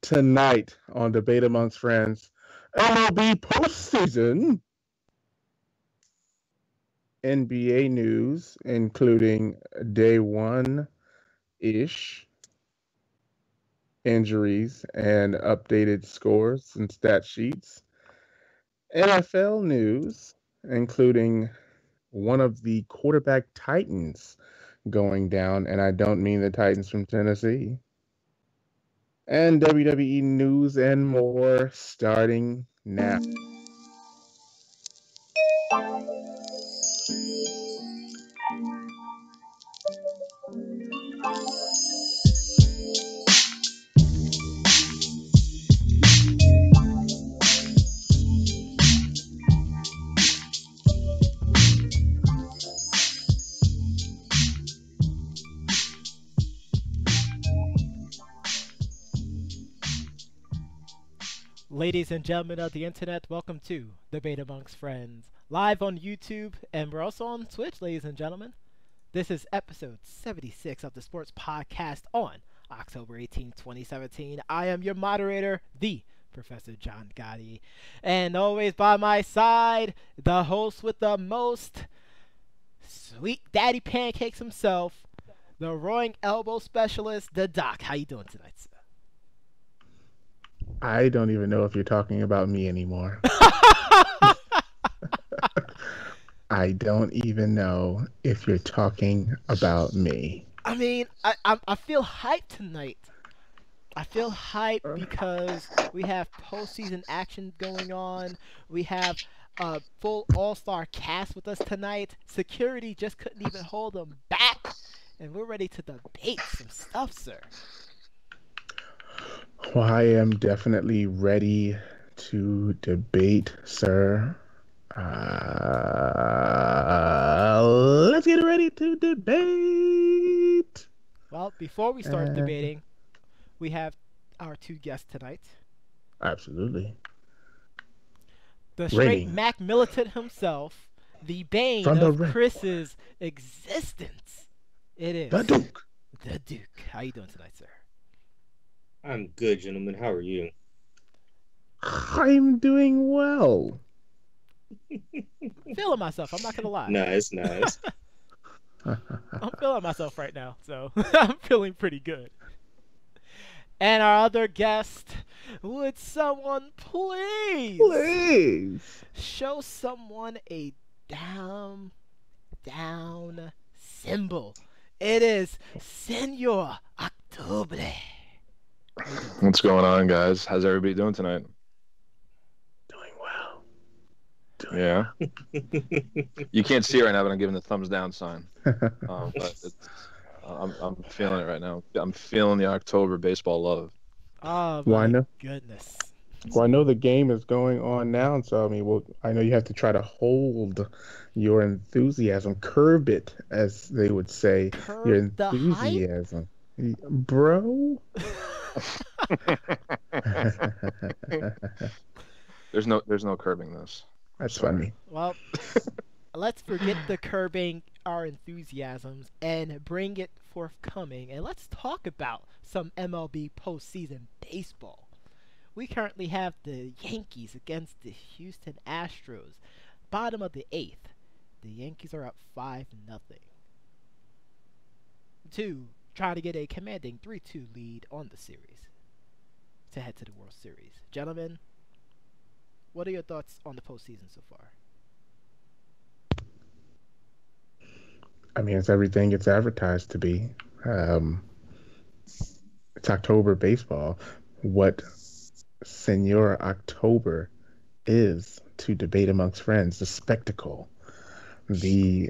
Tonight on Debate Amongst Friends, MLB postseason, NBA news, including day one-ish, injuries and updated scores and stat sheets, NFL news, including one of the quarterback titans going down, and I don't mean the Titans from Tennessee, and WWE news and more starting now. Ladies and gentlemen of the internet, welcome to Debate Amongst Friends, live on YouTube, and we're also on Twitch, ladies and gentlemen. This is episode 76 of the Sports Podcast on October 18, 2017. I am your moderator, the Professor John Gotti, and always by my side, the host with the most, Sweet Daddy Pancakes himself, the Roaring Elbow Specialist, the Doc. How you doing tonight, sir? I don't even know if you're talking about me anymore. I don't even know if you're talking about me. I mean, I feel hyped tonight. I feel hyped because we have postseason action going on. We have a full all-star cast with us tonight. Security just couldn't even hold them back. And we're ready to debate some stuff, sir. Well, I am definitely ready to debate, sir. Let's get ready to debate. Well, before we start debating, we have our two guests tonight. Absolutely. The straight Mac Militant himself, the bane of Chris's existence. It is the Duke. The Duke. How you doing tonight, sir? I'm good, gentlemen. How are you? I'm doing well. Feeling myself. I'm not gonna lie. Nice. I'm feeling myself right now, so I'm feeling pretty good. And our other guest, would someone please show someone a down symbol? It is Senor Octubre. What's going on, guys? How's everybody doing tonight? Doing well. Yeah. You can't see it right now, but I'm giving the thumbs down sign. But I'm feeling it right now. I'm feeling the October baseball love. Oh my goodness. Well, I know the game is going on now, so I know you have to try to hold your enthusiasm, curb it, as they would say. Curb your enthusiasm, bro. There's no curbing this. That's funny. Well, let's forget the curbing our enthusiasms and bring it forthcoming, and let's talk about some MLB postseason baseball. We currently have the Yankees against the Houston Astros, bottom of the 8th. The Yankees are up 5-0. Trying to get a commanding 3-2 lead on the series to head to the World Series. Gentlemen, what are your thoughts on the postseason so far? I mean, it's everything it's advertised to be. It's October baseball. What Senor October is to Debate Amongst Friends, the spectacle, the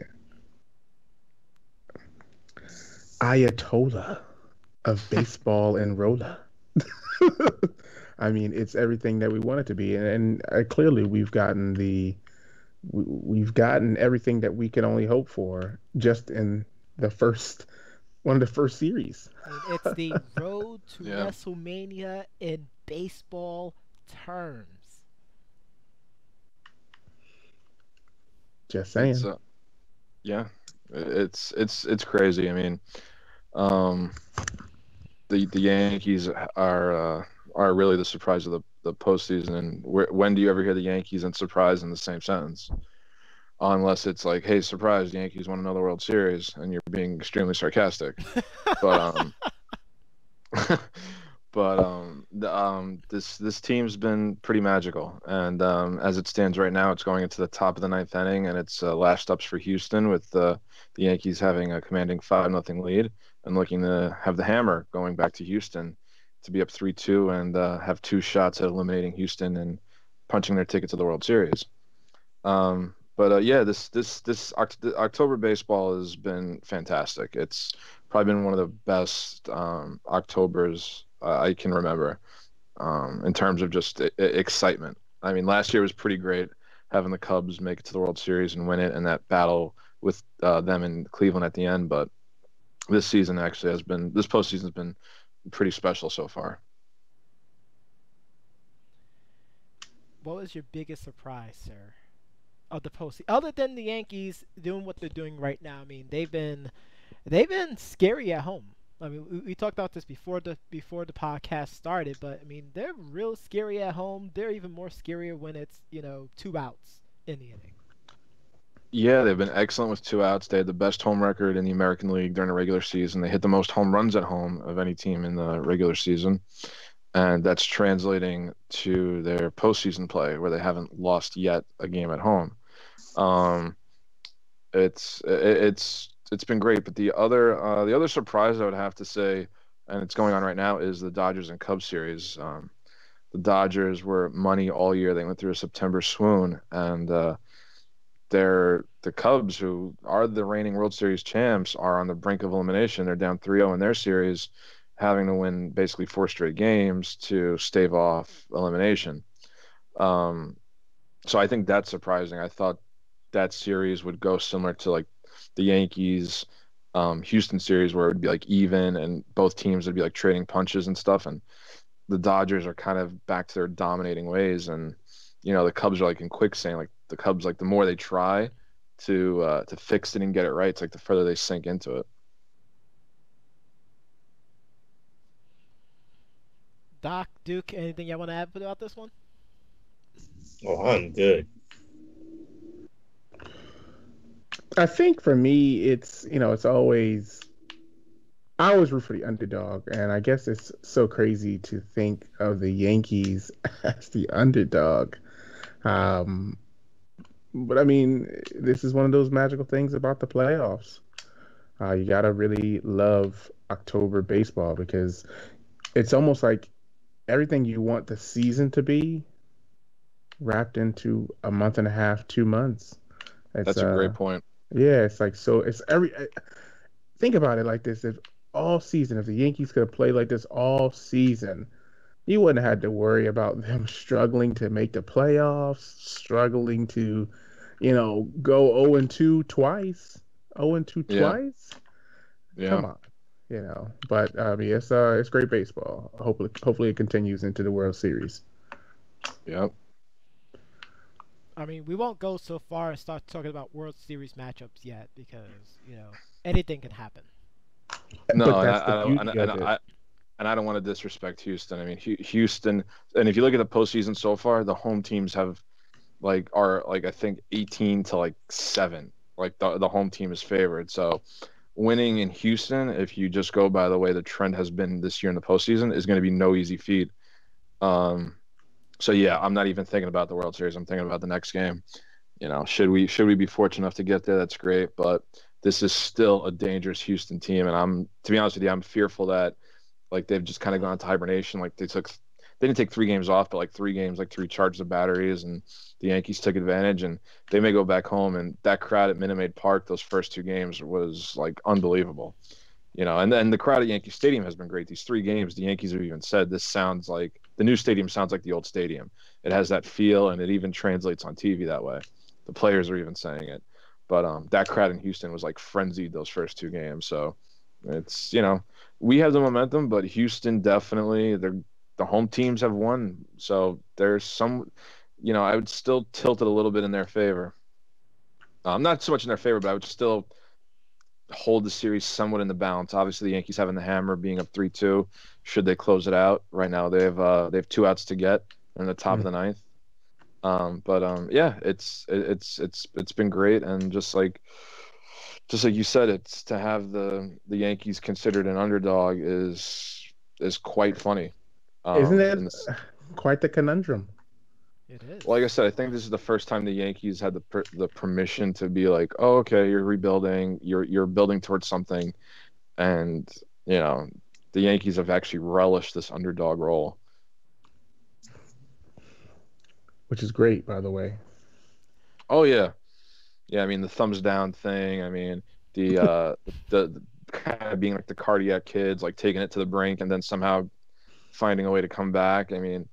Ayatollah of baseball and roller. I mean, it's everything that we want it to be, and clearly we've gotten everything that we can only hope for just in one of the first series. It's the road to WrestleMania in baseball terms. Just saying. It's crazy. I mean, the Yankees are are really the surprise of the postseason. And when do you ever hear the Yankees and surprise in the same sentence? Unless it's like, hey, surprise, the Yankees won another World Series, and you're being extremely sarcastic. But this team's been pretty magical, and as it stands right now, it's going into the top of the ninth inning, and it's last ups for Houston, with the Yankees having a commanding 5-0 lead and looking to have the hammer going back to Houston to be up 3-2 and have two shots at eliminating Houston and punching their ticket to the World Series. This October baseball has been fantastic. It's probably been one of the best Octobers I can remember in terms of just excitement. I mean, last year was pretty great, having the Cubs make it to the World Series and win it, and that battle with them in Cleveland at the end. But this postseason has been pretty special so far. What was your biggest surprise, sir, of the postseason, other than the Yankees doing what they're doing right now? I mean, they've been scary at home. I mean, we talked about this before the podcast started, but I mean, they're real scary at home. They're even more scarier when it's 2 outs in the inning. Yeah, they've been excellent with 2 outs. They had the best home record in the American League during the regular season. They hit the most home runs at home of any team in the regular season. And that's translating to their postseason play, where they haven't lost yet a game at home. It's been great, but the other surprise I would have to say, and it's going on right now, is the Dodgers and Cubs series. The Dodgers were money all year. They went through a September swoon, and the Cubs, who are the reigning World Series champs, are on the brink of elimination. They're down 3-0 in their series, having to win basically 4 straight games to stave off elimination. So I think that's surprising. I thought that series would go similar to like the Yankees Houston series, where it would be like even and both teams would be like trading punches and stuff. And the Dodgers are kind of back to their dominating ways. And, the Cubs are like in quicksand. Like the Cubs, like the more they try to fix it and get it right, it's like the further they sink into it. Doc, Duke, anything you want to add about this one? Oh, I'm good. I think for me, it's always, I always root for the underdog, and I guess it's so crazy to think of the Yankees as the underdog. But I mean, this is one of those magical things about the playoffs. You gotta really love October baseball, because it's almost like everything you want the season to be wrapped into a month and a half, 2 months. That's a great point. Yeah, it's like, so it's think about it like this. If the Yankees could have played like this all season, you wouldn't have had to worry about them struggling to make the playoffs, struggling to, go 0-2 twice. 0-2 twice? Yeah. Come on. But I mean, it's great baseball. Hopefully it continues into the World Series. Yep. I mean, we won't go so far and start talking about World Series matchups yet, because anything can happen. No, and I don't want to disrespect Houston. I mean, Houston, and if you look at the postseason so far, the home teams are I think 18-7. Like the home team is favored. So winning in Houston, if you just go by the way the trend has been this year in the postseason, is going to be no easy feat. So yeah, I'm not even thinking about the World Series. I'm thinking about the next game. Should we be fortunate enough to get there, that's great. But this is still a dangerous Houston team, and to be honest with you, I'm fearful that they've just kind of gone into hibernation. Like they didn't take 3 games off, but 3 games, 3 charges of batteries, and the Yankees took advantage, and they may go back home. And that crowd at Minute Maid Park, those first 2 games, was unbelievable. And then the crowd at Yankee Stadium has been great. These 3 games, the Yankees have even said this sounds like the new stadium sounds like the old stadium. It has that feel, and it even translates on TV that way. The players are even saying it. But that crowd in Houston was frenzied those first 2 games. So it's, we have the momentum, but Houston definitely, the home teams have won. So there's some, I would still tilt it a little bit in their favor. Not so much in their favor, but I would still hold the series somewhat in the balance. Obviously, the Yankees having the hammer, being up 3-2. Should they close it out? Right now, they have 2 outs to get in the top of the ninth. Yeah, it's been great, and just like you said, it's to have the Yankees considered an underdog is quite funny. Isn't it quite the conundrum? It is. Like I said, I think this is the first time the Yankees had the permission to be like, oh, okay, you're rebuilding, you're building towards something, and the Yankees have actually relished this underdog role, which is great, by the way. Oh yeah. I mean, the thumbs down thing. I mean, the kind of being like the cardiac kids, like taking it to the brink and then somehow finding a way to come back. I mean,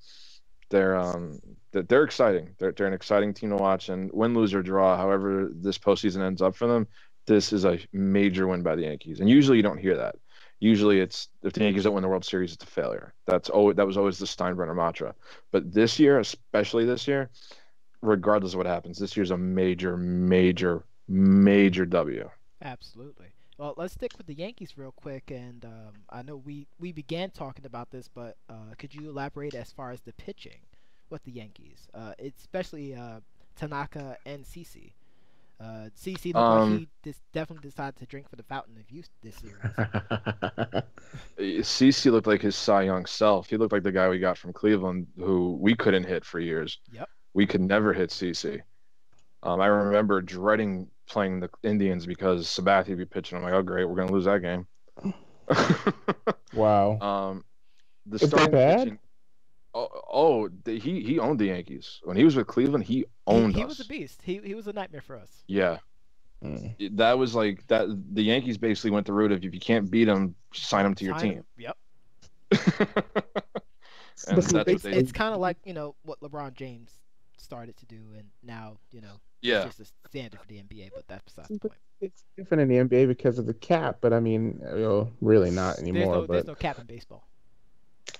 they're exciting. They're an exciting team to watch, and win, lose, or draw, however this postseason ends up for them, this is a major win by the Yankees. And usually you don't hear that. Usually it's if the Yankees don't win the World Series, it's a failure. That was always the Steinbrenner mantra. But this year, especially this year, regardless of what happens, this year's a major, major, major W. Absolutely. Well, let's stick with the Yankees real quick, and I know we began talking about this, but could you elaborate as far as the pitching with the Yankees, especially Tanaka and CC? CC looked like he definitely decided to drink for the fountain of youth this series. CC looked like his Cy Young self. He looked like the guy we got from Cleveland, who we couldn't hit for years. Yep. We could never hit CC. I remember dreading playing the Indians because Sabathia would be pitching. I'm like, oh great, we're gonna lose that game. Wow. The starting pitching. He owned the Yankees when he was with Cleveland. He owned us. He was a beast. He was a nightmare for us. Yeah. That was like that. The Yankees basically went the route of if you can't beat them, sign them to your team. Yep. It's kind of like what LeBron James started to do, and now yeah, it's just a standard for the NBA. But that's besides the point. It's different in the NBA because of the cap, but I mean, really not anymore. There's no cap in baseball.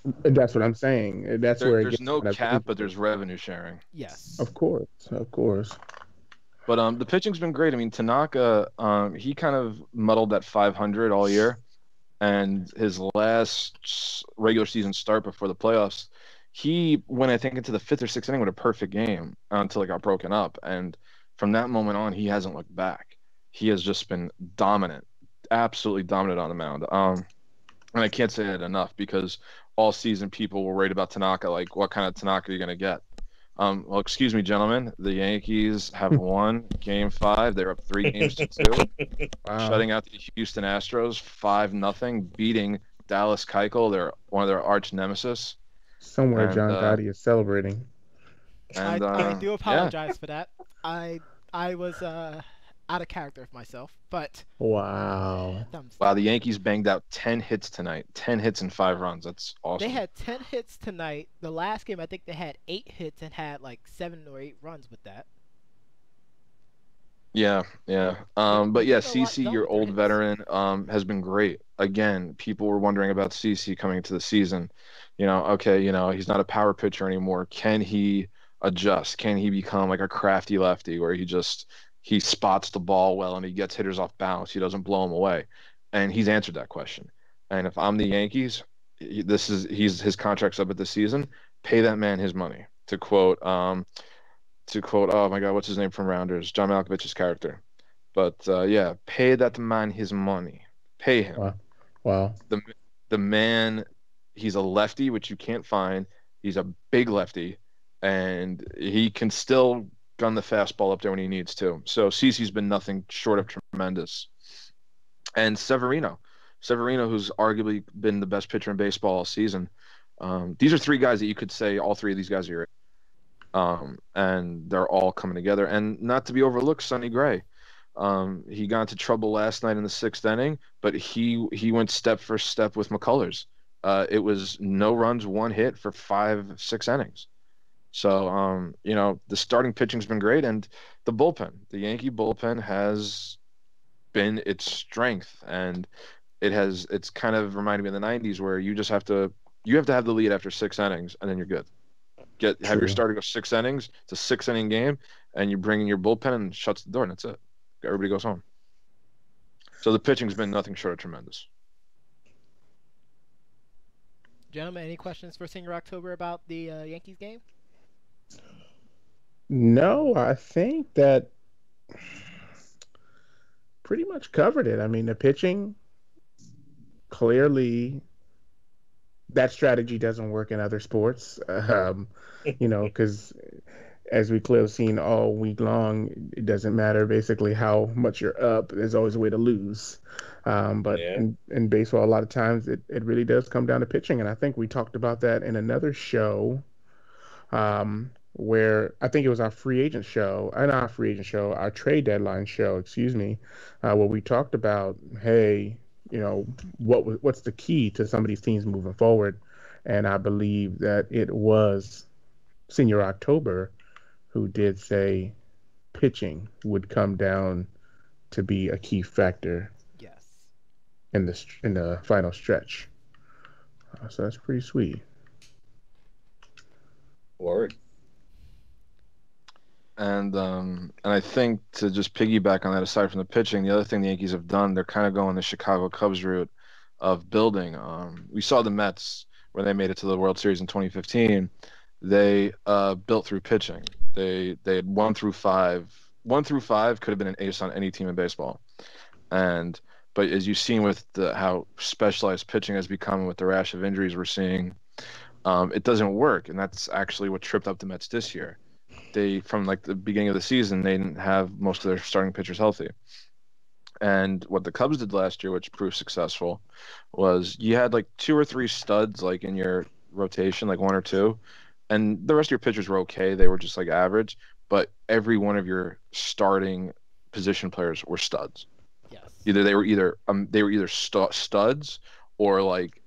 That's what I'm saying. That's where there's no cap, but there's revenue sharing. Yes, of course. But the pitching's been great. I mean, Tanaka, he kind of muddled that 500 all year, and his last regular season start before the playoffs, he went, I think, into the 5th or 6th inning with a perfect game until it got broken up. And from that moment on, he hasn't looked back. He has just been dominant, absolutely dominant on the mound. And I can't say it enough because all season people were worried about Tanaka, like what kind of Tanaka are you going to get? Well, excuse me, gentlemen. The Yankees have won Game 5. They're up 3-2, Wow. shutting out the Houston Astros 5-0, beating Dallas Keuchel, one of their arch nemesis. Somewhere John Gotti is celebrating. And, I do apologize for that. I was out of character of myself, but wow. The Yankees banged out 10 hits tonight. 10 hits and 5 runs. That's awesome. They had 10 hits tonight. The last game, I think they had 8 hits and had like 7 or 8 runs with that. Yeah. But yeah, CC, your old veteran, has been great. Again, people were wondering about CC coming into the season. Okay, he's not a power pitcher anymore. Can he adjust? Can he become like a crafty lefty where he spots the ball well and he gets hitters off balance? He doesn't blow them away. And he's answered that question. And if I'm the Yankees, his contract's up at this season. Pay that man his money. To quote, oh my God, what's his name from Rounders? John Malkovich's character. But yeah, pay that man his money. Pay him. Wow. The man, he's a lefty, which you can't find. He's a big lefty, and he can still gun the fastball up there when he needs to. So CC's been nothing short of tremendous. And Severino, who's arguably been the best pitcher in baseball all season. These are 3 guys that you could say all 3 of these guys are. And they're all coming together. And not to be overlooked, Sonny Gray. He got into trouble last night in the 6th inning, but he went step for step with McCullers. It was no runs, 1 hit for 5-6 innings. So, the starting pitching's been great, and the Yankee bullpen has been its strength, and it's kind of reminded me of the 90s where you have to have the lead after 6 innings, and then you're good. Have your starter go 6 innings. It's a 6-inning game, and you bring in your bullpen and shuts the door, and that's it. Everybody goes home. So the pitching's been nothing short of tremendous. Gentlemen, any questions for Senior October about the Yankees game? No, I think that pretty much covered it. I mean, the pitching, clearly, that strategy doesn't work in other sports. Because as we clearly seen all week long, it doesn't matter basically how much you're up. There's always a way to lose. But in baseball, a lot of times it really does come down to pitching. And I think we talked about that in another show where I think it was our our trade deadline show, excuse me, where we talked about, hey, what's the key to some of these teams moving forward? And I believe that it was Senior October who did say pitching would come down to be a key factor. Yes. In the final stretch. So that's pretty sweet. Word. And I think to just piggyback on that, aside from the pitching, the other thing the Yankees have done, they're kind of going the Chicago Cubs route of building. We saw the Mets when they made it to the World Series in 2015. They built through pitching. They had 1 through 5. 1 through 5 could have been an ace on any team in baseball. But as you've seen with how specialized pitching has become with the rash of injuries we're seeing, it doesn't work, and that's actually what tripped up the Mets this year. From like the beginning of the season, they didn't have most of their starting pitchers healthy. And what the Cubs did last year, which proved successful, was you had like 2 or 3 studs like in your rotation, like 1 or 2, and the rest of your pitchers were okay. They were just like average, but every one of your starting position players were studs. Yes. They were either studs or like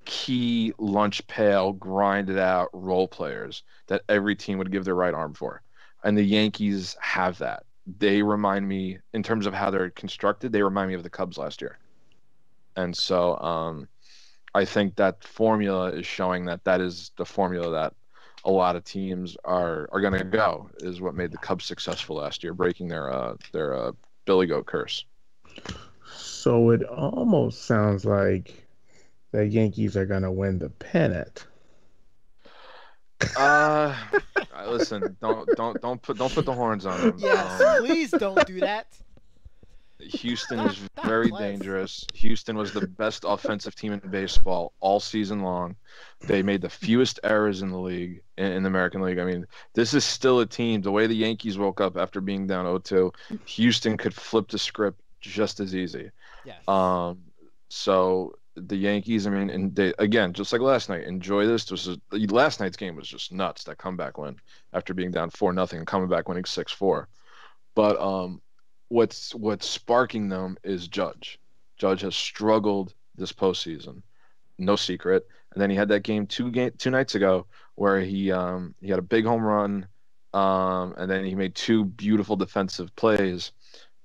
key lunch pail, grinded out role players that every team would give their right arm for. And the Yankees have that. They remind me, in terms of how they're constructed, they remind me of the Cubs last year. And so I think that formula is showing that is the formula that a lot of teams are going to go, is what made the Cubs successful last year, breaking their Billy Goat curse. So it almost sounds like the Yankees are going to win the pennant. Listen, don't put the horns on them. Yes, please don't do that. Houston is very dangerous. Houston was the best offensive team in baseball all season long. They made the fewest errors in the league, in the American League. I mean, this is still a team. The way the Yankees woke up after being down 0-2, Houston could flip the script just as easy. Yes. So the Yankees, I mean, and they, again, just like last night, enjoy this. Last night's game was just nuts. That comeback win after being down 4-0 and coming back winning 6-4. But what's sparking them is Judge. Judge has struggled this postseason, no secret. And then he had that game 2 nights ago where he had a big home run, and then he made 2 beautiful defensive plays.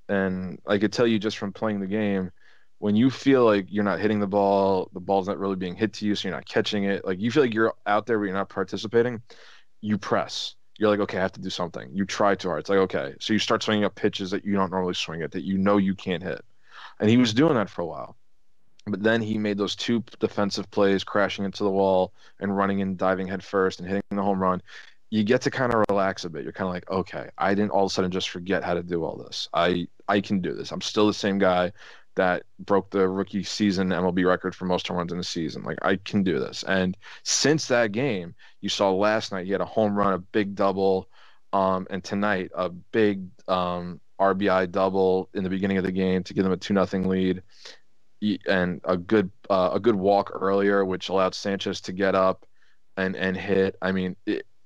And I could tell you just from playing the game, when you feel like you're not hitting the ball's not really being hit to you, so you're not catching it, like you feel like you're out there but you're not participating, you press. You're like, okay, I have to do something. You try too hard. It's like, okay. So you start swinging up pitches that you don't normally swing at, that you know you can't hit. And he was doing that for a while. But then he made those 2 defensive plays, crashing into the wall and running and diving head first and hitting the home run. You get to kind of relax a bit. You're kind of like, okay, I didn't all of a sudden just forget how to do all this. I can do this. I'm still the same guy that broke the rookie season MLB record for most home runs in a season. Like, I can do this. And since that game, you saw last night, he had a home run, a big double, and tonight a big RBI double in the beginning of the game to give them a 2-0 lead, and a good walk earlier, which allowed Sanchez to get up and hit. I mean,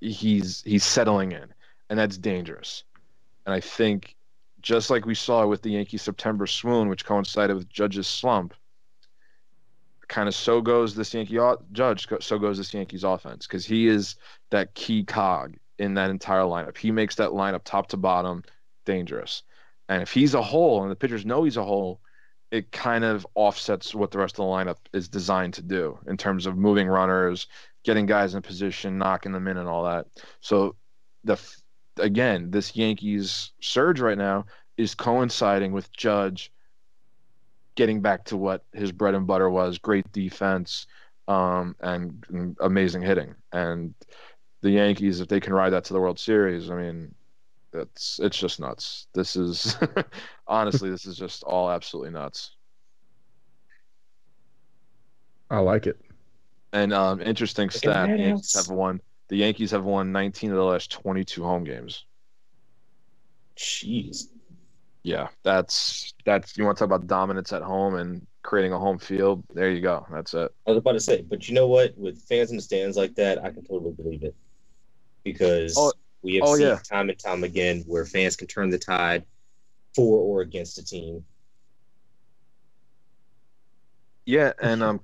he's settling in, and that's dangerous. And I think, just like we saw with the Yankees' September swoon, which coincided with Judge's slump, kind of so goes this Yankees offense, because he is that key cog in that entire lineup. He makes that lineup top to bottom dangerous. And if he's a hole and the pitchers know he's a hole, it kind of offsets what the rest of the lineup is designed to do in terms of moving runners, getting guys in position, knocking them in, and all that. So again, this Yankees surge right now is coinciding with Judge getting back to what his bread and butter was: great defense, and amazing hitting. And the Yankees, if they can ride that to the World Series, I mean, it's just nuts. This is honestly, this is just all absolutely nuts. I like it. And interesting stat: the Yankees have won 19 of the last 22 home games. Jeez. Yeah, that's you want to talk about dominance at home and creating a home field? There you go. That's it. I was about to say, but you know what? With fans in the stands like that, I can totally believe it, because we have seen time and time again where fans can turn the tide for or against a team. Yeah, and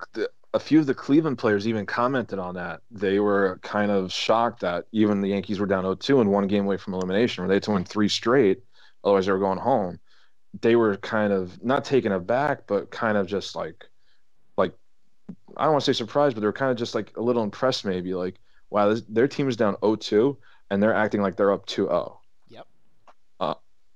a few of the Cleveland players even commented on that. They were kind of shocked that even the Yankees were down 0-2 and one game away from elimination, where they had to win 3 straight, otherwise they were going home. They were kind of not taken aback, but kind of just like I don't want to say surprised, but they were kind of just like a little impressed, maybe like, wow, their team is down 0-2 and they're acting like they're up 2-0. Yep.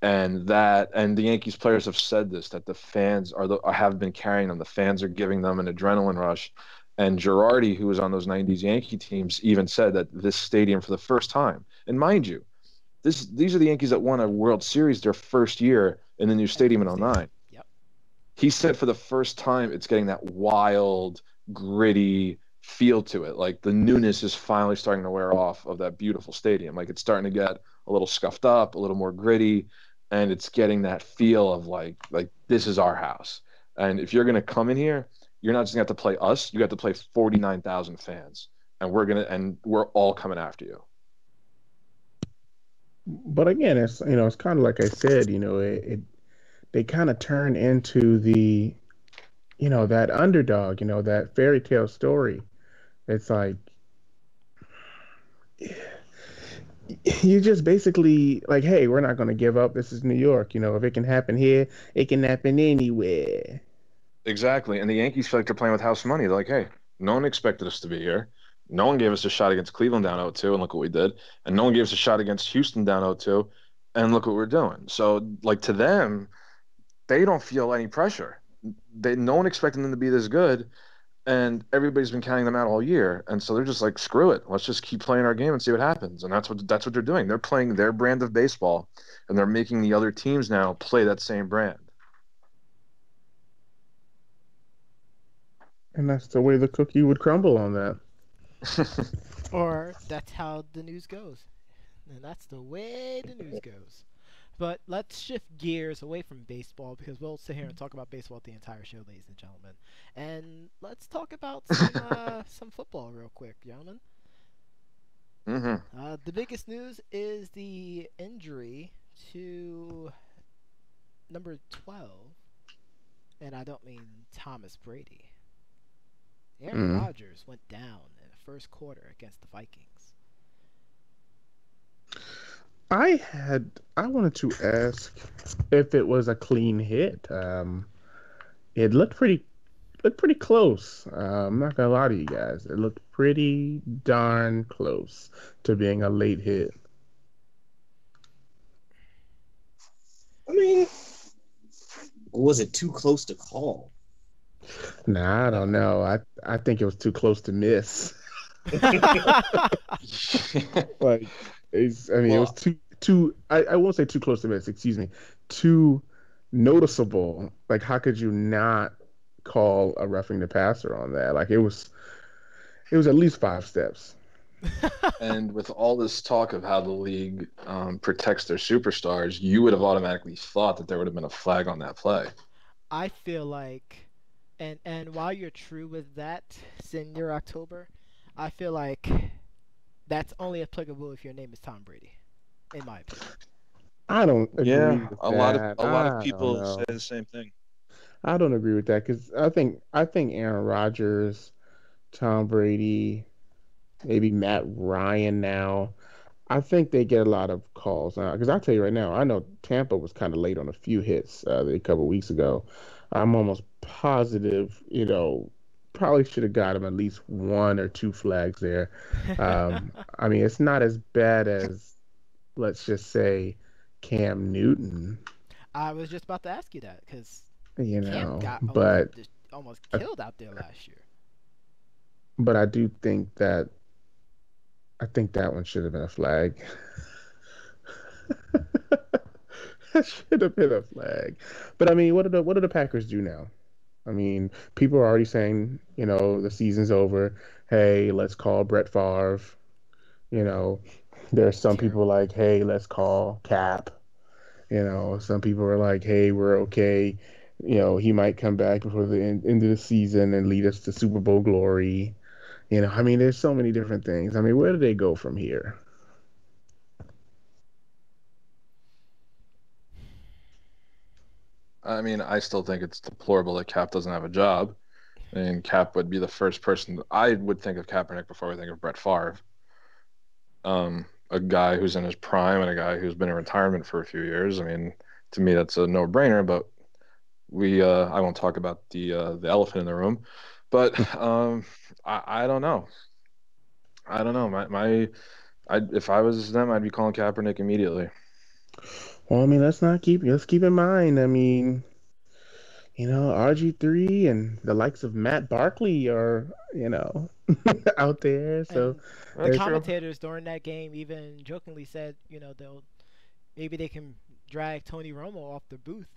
And the Yankees players have said this, that the fans have been carrying them. The fans are giving them an adrenaline rush. And Girardi, who was on those 90s Yankee teams, even said that this stadium for the first time, and mind you, these are the Yankees that won a World Series their first year in the new stadium in 2009. Yep. He said for the first time it's getting that wild, gritty feel to it. Like the newness is finally starting to wear off of that beautiful stadium. Like it's starting to get a little scuffed up, a little more gritty, and it's getting that feel of like this is our house. And if you're going to come in here, you're not just going to have to play us, you have to play 49,000 fans, and we're all coming after you. But again, it's it's kind of like I said, they kind of turn into the that underdog, that fairy tale story. It's like you just basically like, hey, we're not going to give up. This is New York. If it can happen here, it can happen anywhere. Exactly. And the Yankees feel like they're playing with house money. They're like, hey, no one expected us to be here. No one gave us a shot against Cleveland down 0-2, and look what we did. And no one gave us a shot against Houston down 0-2, and look what we're doing. So, like, to them, they don't feel any pressure. No one expected them to be this good, and everybody's been counting them out all year. And so they're just like, screw it. Let's just keep playing our game and see what happens. And that's what they're doing. They're playing their brand of baseball, and they're making the other teams now play that same brand. And that's the way the cookie would crumble on that. Or that's how the news goes. And that's the way the news goes. But let's shift gears away from baseball, because we'll sit here and talk about baseball the entire show, ladies and gentlemen. And let's talk about some football real quick, gentlemen. Mm-hmm. The biggest news is the injury to number 12, and I don't mean Thomas Brady. Aaron Rodgers went down in the first quarter against the Vikings. I wanted to ask if it was a clean hit. It looked pretty close. I'm not gonna lie to you guys. It looked pretty darn close to being a late hit. I mean, was it too close to call? Nah, I don't know. I think it was too close to miss. Like, it was too. I won't say too close to miss. Excuse me. Too noticeable. Like, how could you not call a roughing the passer on that? Like, it was at least 5 steps. And with all this talk of how the league protects their superstars, you would have automatically thought that there would have been a flag on that play. I feel like, and while you're true with that, Senior October, I feel like that's only applicable if your name is Tom Brady, in my opinion. I don't agree with that. A lot of people say the same thing. I don't agree with that, because I think Aaron Rodgers, Tom Brady, maybe Matt Ryan now, I think they get a lot of calls now. Because I'll tell you right now, I know Tampa was kind of late on a few hits a couple weeks ago. I'm almost positive, probably should have got him at least 1 or 2 flags there. I mean, it's not as bad as, let's just say, Cam Newton. I was just about to ask you that, because Cam got almost killed out there last year. But I do think that one should have been a flag. That should have been a flag. But I mean, what do the Packers do now? I mean, people are already saying, the season's over. Hey, let's call Brett Favre. There are some people like, hey, let's call Cap. Some people are like, hey, we're okay. He might come back before the end of the season and lead us to Super Bowl glory. I mean, there's so many different things. I mean, where do they go from here? I mean, I still think it's deplorable that Cap doesn't have a job. I mean, Cap would be the first person I would think of Kaepernick before I think of Brett Favre. A guy who's in his prime and a guy who's been in retirement for a few years. I mean, to me, that's a no-brainer. But I won't talk about the elephant in the room. But I don't know. I don't know. If I was them, I'd be calling Kaepernick immediately. Well, I mean, let's keep in mind. I mean, RG3 and the likes of Matt Barkley are, out there. So the commentators during that game even jokingly said, maybe they can drag Tony Romo off the booth.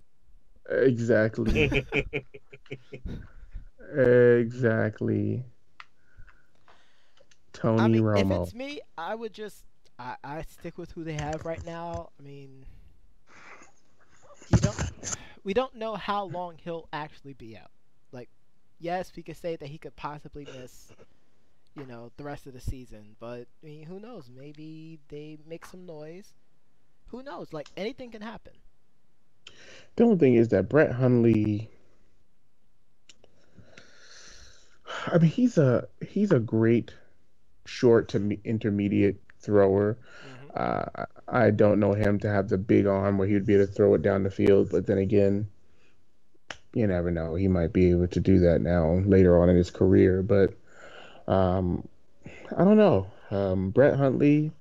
Exactly. Exactly. Tony Romo. If it's me, I would just I stick with who they have right now. I mean, we don't know how long he'll actually be out. Like, yes, we could say that he could possibly miss, the rest of the season. But I mean, who knows? Maybe they make some noise. Who knows? Like, anything can happen. The only thing is that Brett Hundley. I mean, he's a great short to intermediate thrower. Mm-hmm. I don't know him to have the big arm where he would be able to throw it down the field. But then again, you never know. He might be able to do that now later on in his career. But I don't know. Brett Hundley.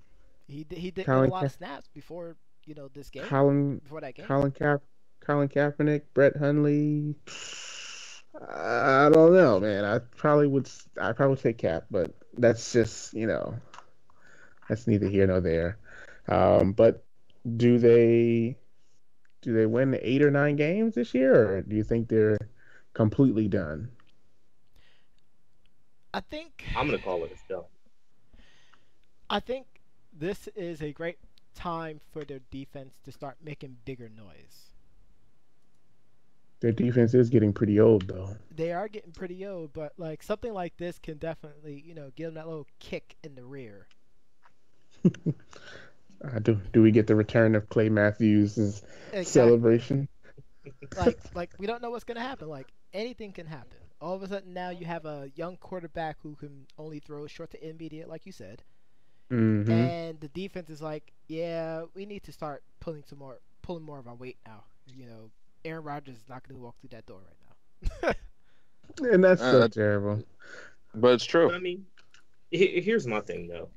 He did get a lot of snaps before this game. Before that game. Colin Kaepernick, Brett Hundley. I don't know, man. I probably say Cap, but that's just that's neither here nor there. But do they win 8 or 9 games this year, or do you think they're completely done? I think I'm gonna call it a done. I think this is a great time for their defense to start making bigger noise. Their defense is getting pretty old, though. They are getting pretty old, but like something like this can definitely, give them that little kick in the rear. Do we get the return of Clay Matthews' celebration? Like we don't know what's gonna happen. Like anything can happen. All of a sudden now you have a young quarterback who can only throw short to intermediate, like you said. Mm-hmm. And the defense is like, yeah, we need to start pulling more of our weight now. Aaron Rodgers is not going to walk through that door right now. And that's so terrible. But it's true. But I mean, here's my thing, though.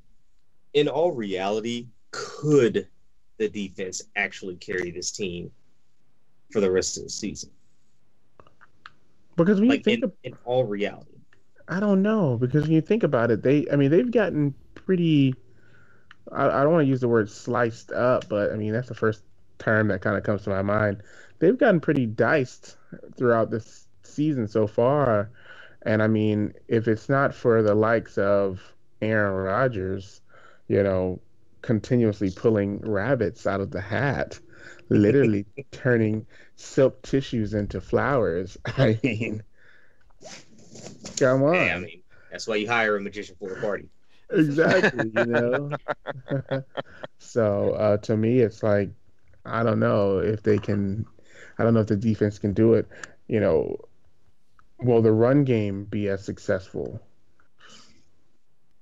In all reality, could the defense actually carry this team for the rest of the season? Because when you think in all reality, I don't know. Because when you think about it, they've gotten pretty. I don't want to use the word sliced up, but I mean that's the first term that kind of comes to my mind. They've gotten pretty diced throughout this season so far. And I mean, if it's not for the likes of Aaron Rodgers, continuously pulling rabbits out of the hat, literally turning silk tissues into flowers. I mean, come on. Yeah, I mean, that's why you hire a magician for a party. Exactly, So to me, it's like, I don't know if they can. I don't know if the defense can do it. Will the run game be as successful?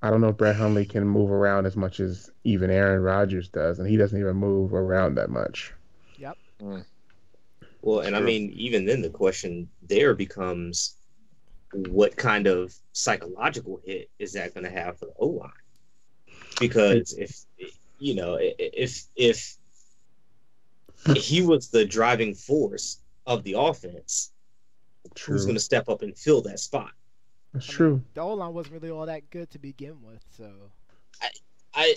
I don't know if Brett Hundley can move around as much as even Aaron Rodgers does, and he doesn't even move around that much. Yep. Well, and I mean, even then, the question there becomes, what kind of psychological hit is that going to have for the O-line? Because if he was the driving force of the offense, who's going to step up and fill that spot. That's true. The O-line wasn't really all that good to begin with, so.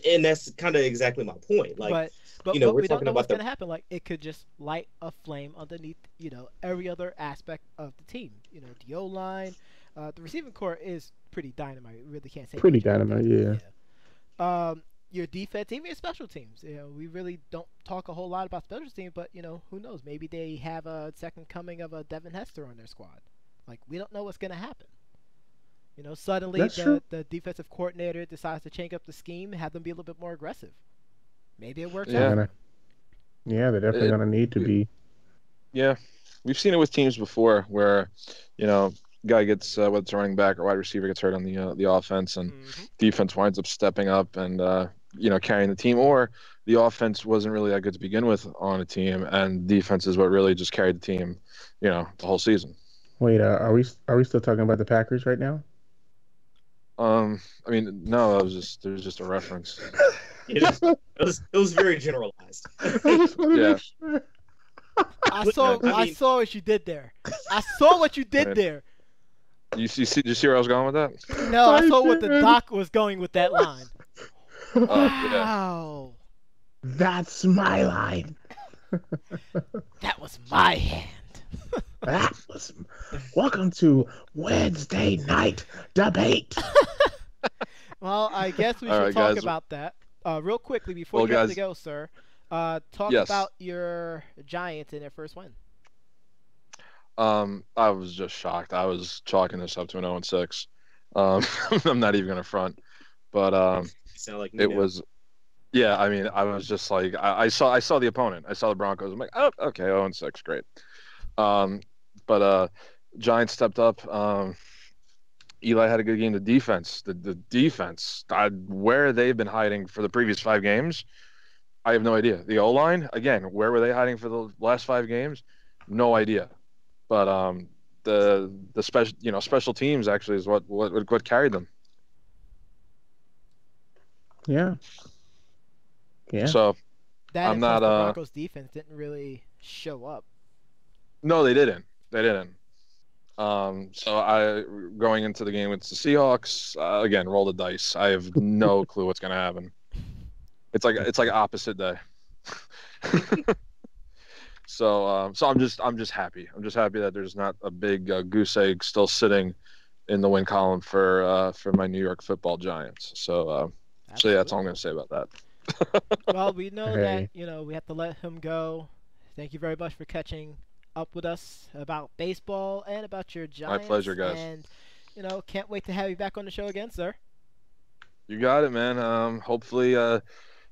And that's kind of exactly my point. Like, but we're we don't talking know about what's going to happen. Like, it could just light a flame underneath, every other aspect of the team. The O-line, the receiving core is pretty dynamite. We really can't say pretty dynamite, yeah. Your defense, even your special teams. We really don't talk a whole lot about special teams, but who knows? Maybe they have a second coming of a Devin Hester on their squad. Like, we don't know what's going to happen. Suddenly the defensive coordinator decides to change up the scheme and have them be a little bit more aggressive. Maybe it works out. Yeah, they're definitely going to need to be. Yeah, we've seen it with teams before where, guy gets whether it's a running back or wide receiver gets hurt on the offense, and defense winds up stepping up and carrying the team, or the offense wasn't really that good to begin with on a team, and defense is what really just carried the team, the whole season. Wait, are we still talking about the Packers right now? I mean, no, it was just a reference. It was very generalized. Yeah. I saw what you did there. I saw what you did there. Did you see where I was going with that? No, I saw what the doc was going with that line. Wow. Yeah. That's my line. That was my hand. Welcome to Wednesday night debate. Well, I guess we should talk about that real quickly before you have to go, sir. Talk about your Giants in their first win. I was just shocked. I was chalking this up to an 0-6. I'm not even gonna front, but you sound like it was. Yeah, I mean, I was just like, I saw the opponent. I saw the Broncos. I'm like, oh, okay, 0-6, great. But Giants stepped up. Eli had a good game. The defense, the defense, where they've been hiding for the previous 5 games, I have no idea. The O-line, again, where were they hiding for the last 5 games? No idea. But the special teams actually is what carried them. Yeah. So that I'm not. The Broncos defense didn't really show up. No, they didn't. So I going into the game with the Seahawks again, roll the dice. I have no clue what's gonna happen. It's like opposite day. So I'm just happy. I'm just happy that there's not a big goose egg still sitting in the win column for my New York Football Giants. So yeah, that's all I'm gonna say about that. Well, we know that we have to let him go. Thank you very much for catching up with us about baseball and about your Giants. My pleasure, guys. And can't wait to have you back on the show again, sir. You got it, man. Hopefully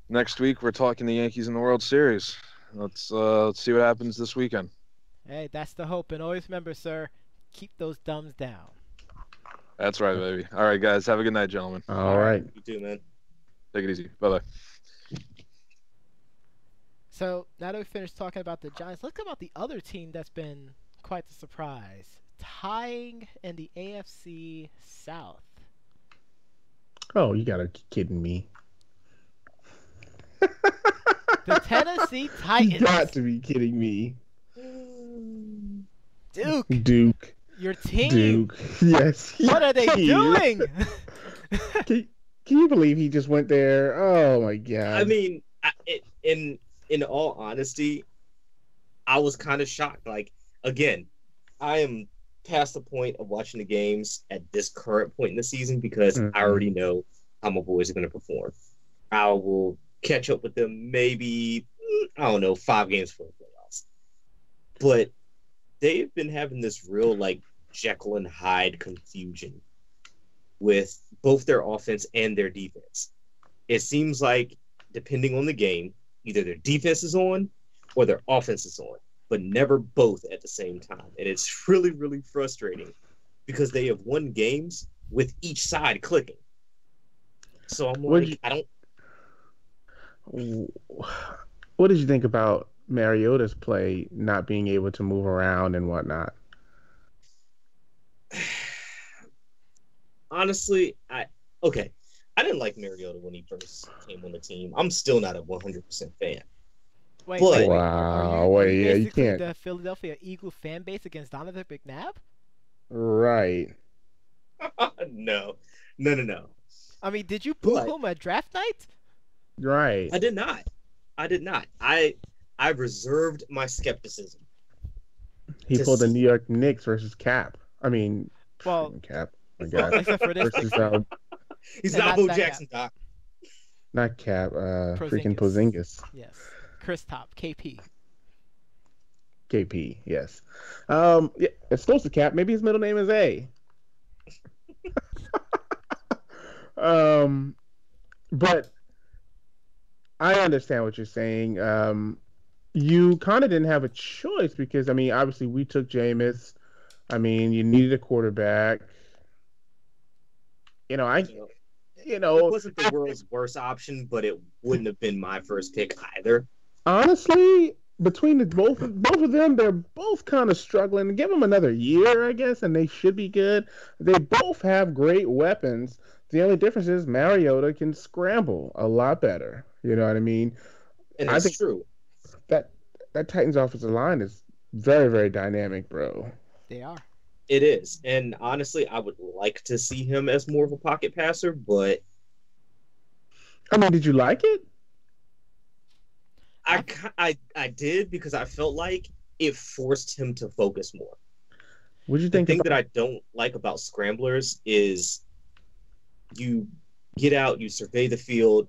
next week we're talking the Yankees in the World Series. Let's see what happens this weekend. Hey, that's the hope. And always remember, sir, keep those thumbs down. That's right, baby. All right, guys. Have a good night, gentlemen. All right. You too, man. Take it easy. Bye-bye. So now that we finished talking about the Giants, let's talk about the other team that's been quite the surprise. Tying in the AFC South. Oh, you gotta be kidding me. The Tennessee Titans. You got to be kidding me. Duke. Your team. Duke. Yes. What are they doing? Can you believe he just went there? Oh my god. I mean, in all honesty, I was kind of shocked. Like, again, I am past the point of watching the games at this current point in the season because I already know how my boys are going to perform. I will catch up with them maybe, 5 games before the playoffs. But they've been having this real, Jekyll and Hyde confusion with both their offense and their defense. It seems like, depending on the game, either their defense is on or their offense is on, but never both at the same time. And it's really, really frustrating because they have won games with each side clicking. So I'm what did you think about Mariota's play not being able to move around and whatnot? Honestly, I didn't like Mariota when he first came on the team. I'm still not a 100% fan. Wait, But- wait, wait. Wow, Are you wait, yeah, you basically can't. the Philadelphia Eagle fan base against Donovan McNabb? Right. No. I mean, did you boo But- him at draft night? Right. I did not. I reserved my skepticism. He to pulled the see- New York Knicks versus Cap. I mean, Well, freaking Cap. Oh my well, God. except for this Versus picture. He's And not not Bo that Jackson, Doc. not Cap. Freaking Porzingis. Yes. Chris Top, KP. KP. Yes. Yeah, it's close to Cap. Maybe his middle name is A. But I understand what you're saying. You kind of didn't have a choice because, I mean, obviously we took Jameis. I mean, you needed a quarterback. You know, It wasn't the world's worst option, but it wouldn't have been my first pick either. honestly, between the both of them, they're both kind of struggling. Give them another year, I guess, and they should be good. They both have great weapons. The only difference is Mariota can scramble a lot better. You know what I mean? And I it's think- true. That Titans offensive line is very, very dynamic, bro. They are. It is. And honestly, I would like to see him as more of a pocket passer, but I mean, did you like it? I did because I felt like it forced him to focus more. What did you The think thing about that I don't like about scramblers is you get out, you survey the field,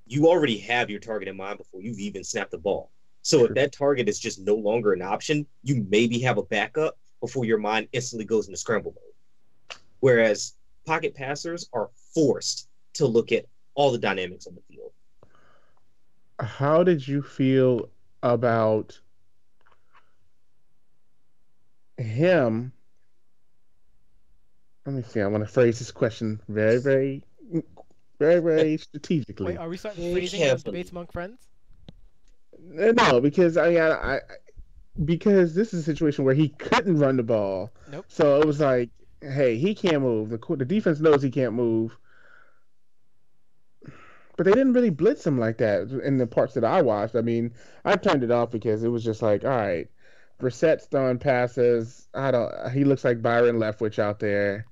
you already have your target in mind before you've even snapped the ball. So if that target is just no longer an option, you maybe have a backup before your mind instantly goes into scramble mode. Whereas pocket passers are forced to look at all the dynamics on the field. how did you feel about him? Let me see. I want to phrase this question very, very, very, very strategically. Wait, are we starting Yeah, phrasing carefully. debates among friends? No, because because this is a situation where he couldn't run the ball. Nope. So it was like, hey, he can't move. The defense knows he can't move. But they didn't really blitz him like that in the parts that I watched. I mean, I turned it off because it was just like, all right, Brissett's throwing passes. He looks like Byron Leftwich out there.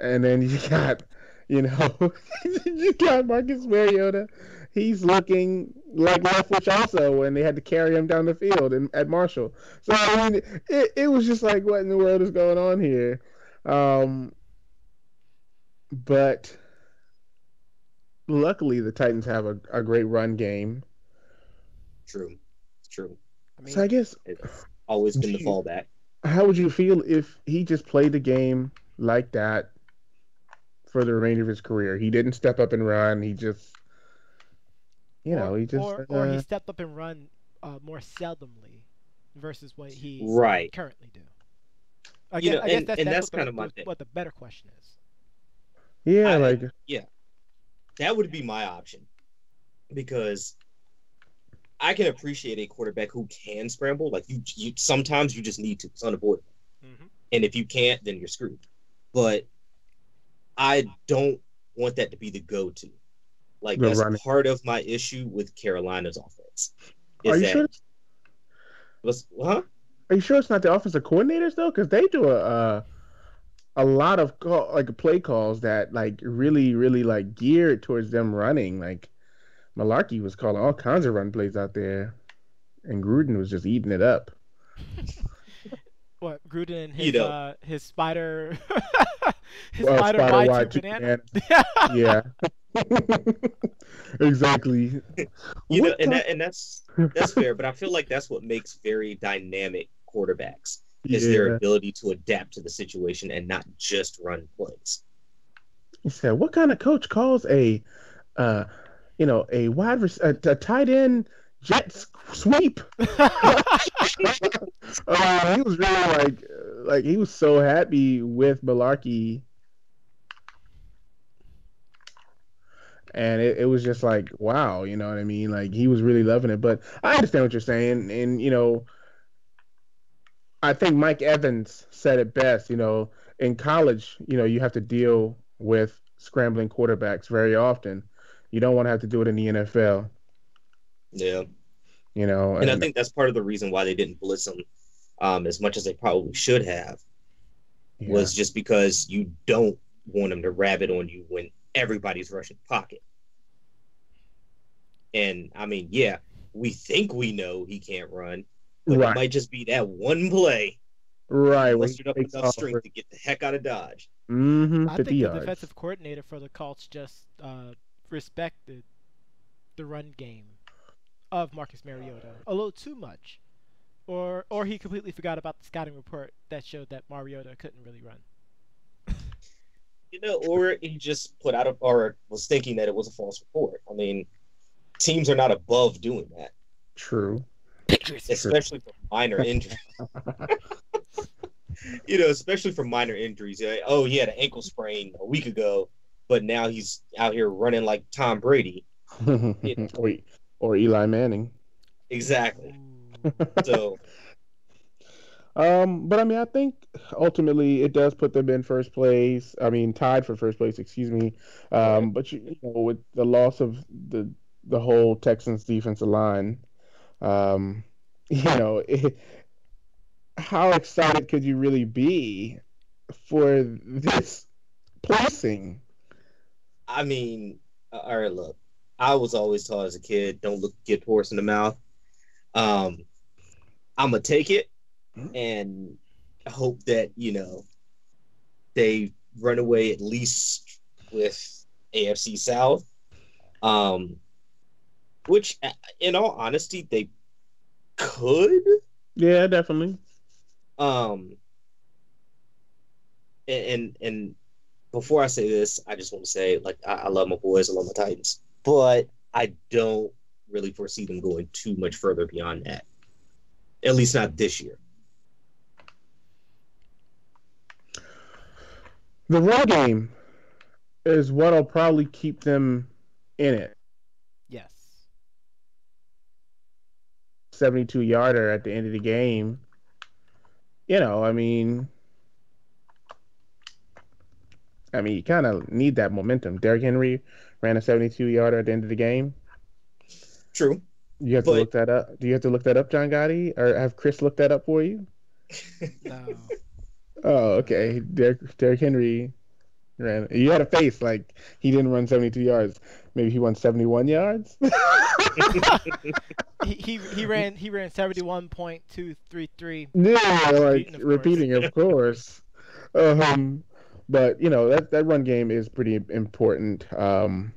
And then you got, you got Marcus Mariota. He's looking like Leftwich also when they had to carry him down the field at Marshall. So, I mean, it was just like, what in the world is going on here? But luckily, the Titans have a great run game. True. I mean, So I guess, It's always been the fallback. how would you feel if he just played the game like that for the remainder of his career? He didn't step up and run. He just, or he he stepped up and run more seldomly versus what he Right. currently do. You know, I guess and that's what the- kind of my thing. what the better question is. yeah, That would be my option because I can appreciate a quarterback who can scramble. Like you sometimes you just need to. It's unavoidable. Mm-hmm. And if you can't, then you're screwed. But I don't want that to be the go-to. Like The that's running. part of my issue with Carolina's offense. Are you sure? Huh? Are you sure it's not the offensive coordinators though? Because they do a lot of play calls that like really, really like geared towards them running. Like Malarkey was calling all kinds of run plays out there, and Gruden was just eating it up. What Gruden and You know. his spider his Well, spider Spider Y2 Y2 banana. Yeah, exactly. You know, What and the- that's fair, but I feel like that's what makes very dynamic quarterbacks is Yeah. their ability to adapt to the situation and not just run plays. He said, "What kind of coach calls a tight end jet sweep?" He was really like he was so happy with Malarkey, and it was just like, wow, you know what I mean? Like he was really loving it. But I understand what you're saying, and I think Mike Evans said it best. In college, you have to deal with scrambling quarterbacks very often. You don't want to have to do it in the NFL. Yeah. And I think that's part of the reason why they didn't blitz him as much as they probably should have, was just because you don't want him to rabbit on you when everybody's rushing the pocket. And I mean, we think we know he can't run, but it might just be that one play. Right. Mustered up enough strength to get the heck out of Dodge. I think the defensive coordinator for the Colts just respected the run game of Marcus Mariota a little too much. Or he completely forgot about the scouting report that showed that Mariota couldn't really run. Or he just put out or was thinking that it was a false report. I mean, teams are not above doing that. True. Especially for minor injuries. Especially for minor injuries. Oh, he had an ankle sprain a week ago, but now he's out here running like Tom Brady. Or Eli Manning. Exactly. So, but I mean, I think ultimately it does put them in first place. I mean, tied for first place, excuse me. But with the loss of the whole Texans defensive line, how excited could you really be for this placing? I mean, all right, look, I was always taught as a kid, don't get horse in the mouth. I'm gonna take it and hope that they run away at least with AFC South, which, in all honesty, they could. Yeah, definitely. And before I say this, I just want to say, like, I love my boys, I love my Titans, but I don't really foresee them going too much further beyond that. At least not this year. The run game is what'll probably keep them in it. Yes. 72-yarder at the end of the game. I mean, you kind of need that momentum. Derrick Henry ran a 72-yarder at the end of the game. True. You have to look that up. Do you have to look that up, John Gotti? Or have Chris looked that up for you? No. Oh, okay. Derrick Henry ran. You had a face like he didn't run 72 yards. Maybe he won 71 yards. he ran 71.233. Yeah, like repeating, of course. But that run game is pretty important. But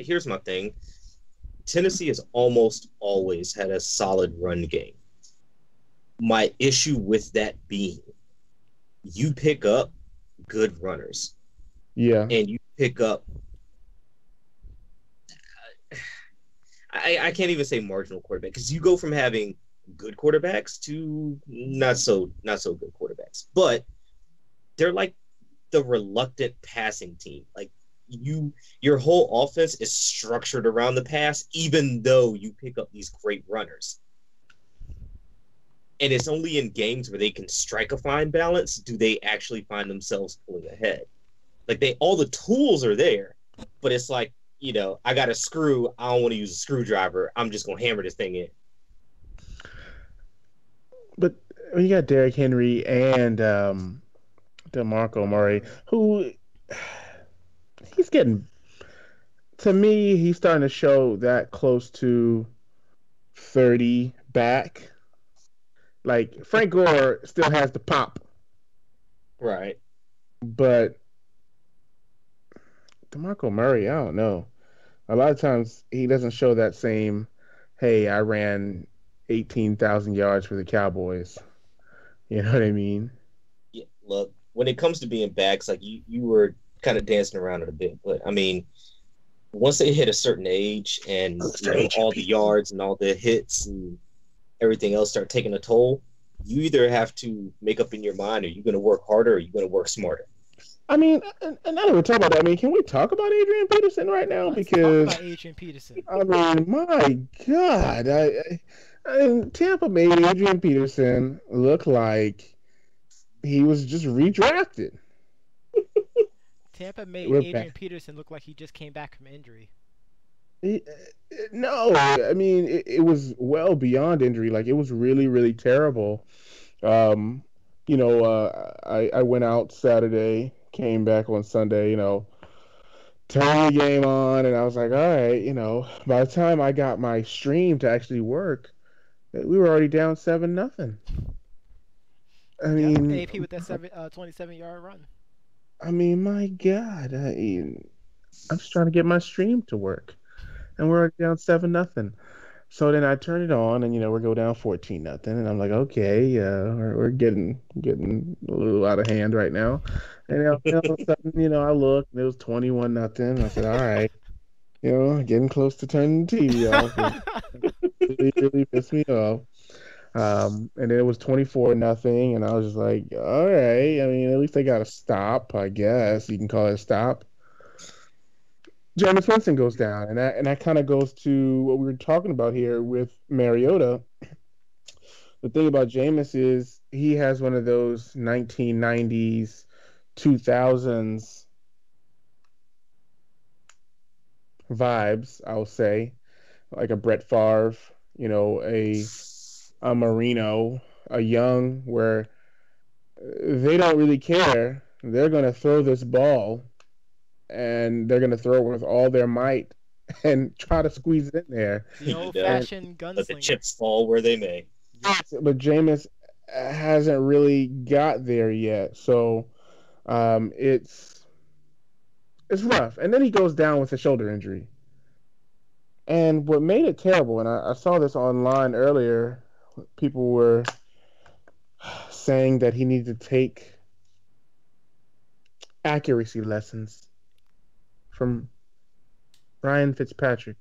here's my thing. Tennessee has almost always had a solid run game. My issue with that being, you pick up good runners. Yeah. And you pick up, I can't even say marginal quarterback, because you go from having good quarterbacks to not so good quarterbacks. But they're like the reluctant passing team. Like, your whole offense is structured around the pass, even though you pick up these great runners. And it's only in games where they can strike a fine balance do they actually find themselves pulling ahead. Like, all the tools are there, but it's like, I got a screw. I don't want to use a screwdriver. I'm just going to hammer this thing in. But when you got Derrick Henry and DeMarco Murray, who he's getting, to me, he's starting to show that close to 30 back. Like, Frank Gore still has the pop. Right. But DeMarco Murray, I don't know. A lot of times he doesn't show that same, hey, I ran 18,000 yards for the Cowboys. You know what I mean? Yeah, look, when it comes to being backs, like you were kind of dancing around it a bit, but I mean, once they hit a certain age and all the yards and all the hits and everything else start taking a toll, you either have to make up in your mind, are you going to work harder or are you going to work smarter? I mean, and now that we're talking about that, I mean, can we talk about Adrian Peterson right now? Let's because talk about Adrian Peterson. I mean, my God, Tampa made Adrian Peterson look like he was just redrafted. Tampa made Adrian Peterson look like he just came back from injury. No, I mean it was well beyond injury. Like it was really, really terrible. Um, I went out Saturday, came back on Sunday. Turned the game on, and I was like, all right. By the time I got my stream to actually work, we were already down 7-0. I mean, AP with that 27-yard run. I mean, my God, I'm just trying to get my stream to work, and we're already down 7-0. So then I turn it on, and we're go down 14-0, and I'm like, okay, we're getting a little out of hand right now. And all of a sudden, I looked, and it was 21-0. I said, all right, getting close to turning the TV off. It really, really pissed me off. And then it was 24-0, and I was just like, all right. I mean, at least they got a stop, I guess you can call it a stop. Jameis Winston goes down, and that kind of goes to what we were talking about here with Mariota. The thing about Jameis is he has one of those 1990s, 2000s vibes, I'll say, like a Brett Favre, a Marino, a Young, where they don't really care. They're going to throw this ball, and they're going to throw it with all their might and try to squeeze it in there. The old-fashioned gunslinger. Let the chips fall where they may. But Jameis hasn't really got there yet, so it's rough. And then he goes down with a shoulder injury. And what made it terrible, and I saw this online earlier, people were saying that he needed to take accuracy lessons from Ryan Fitzpatrick.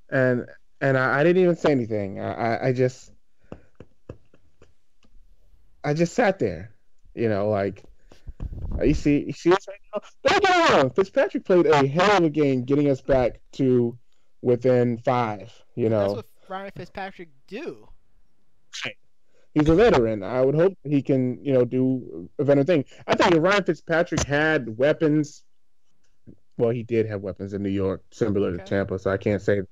And I didn't even say anything. I just sat there, like you see us right now. Don't get me wrong, Fitzpatrick played a hell of a game getting us back to within 5. That's what Ryan Fitzpatrick do. He's a veteran. I would hope he can, do a veteran thing. I think if Ryan Fitzpatrick had weapons, well, he did have weapons in New York, similar to Tampa, so I can't say that.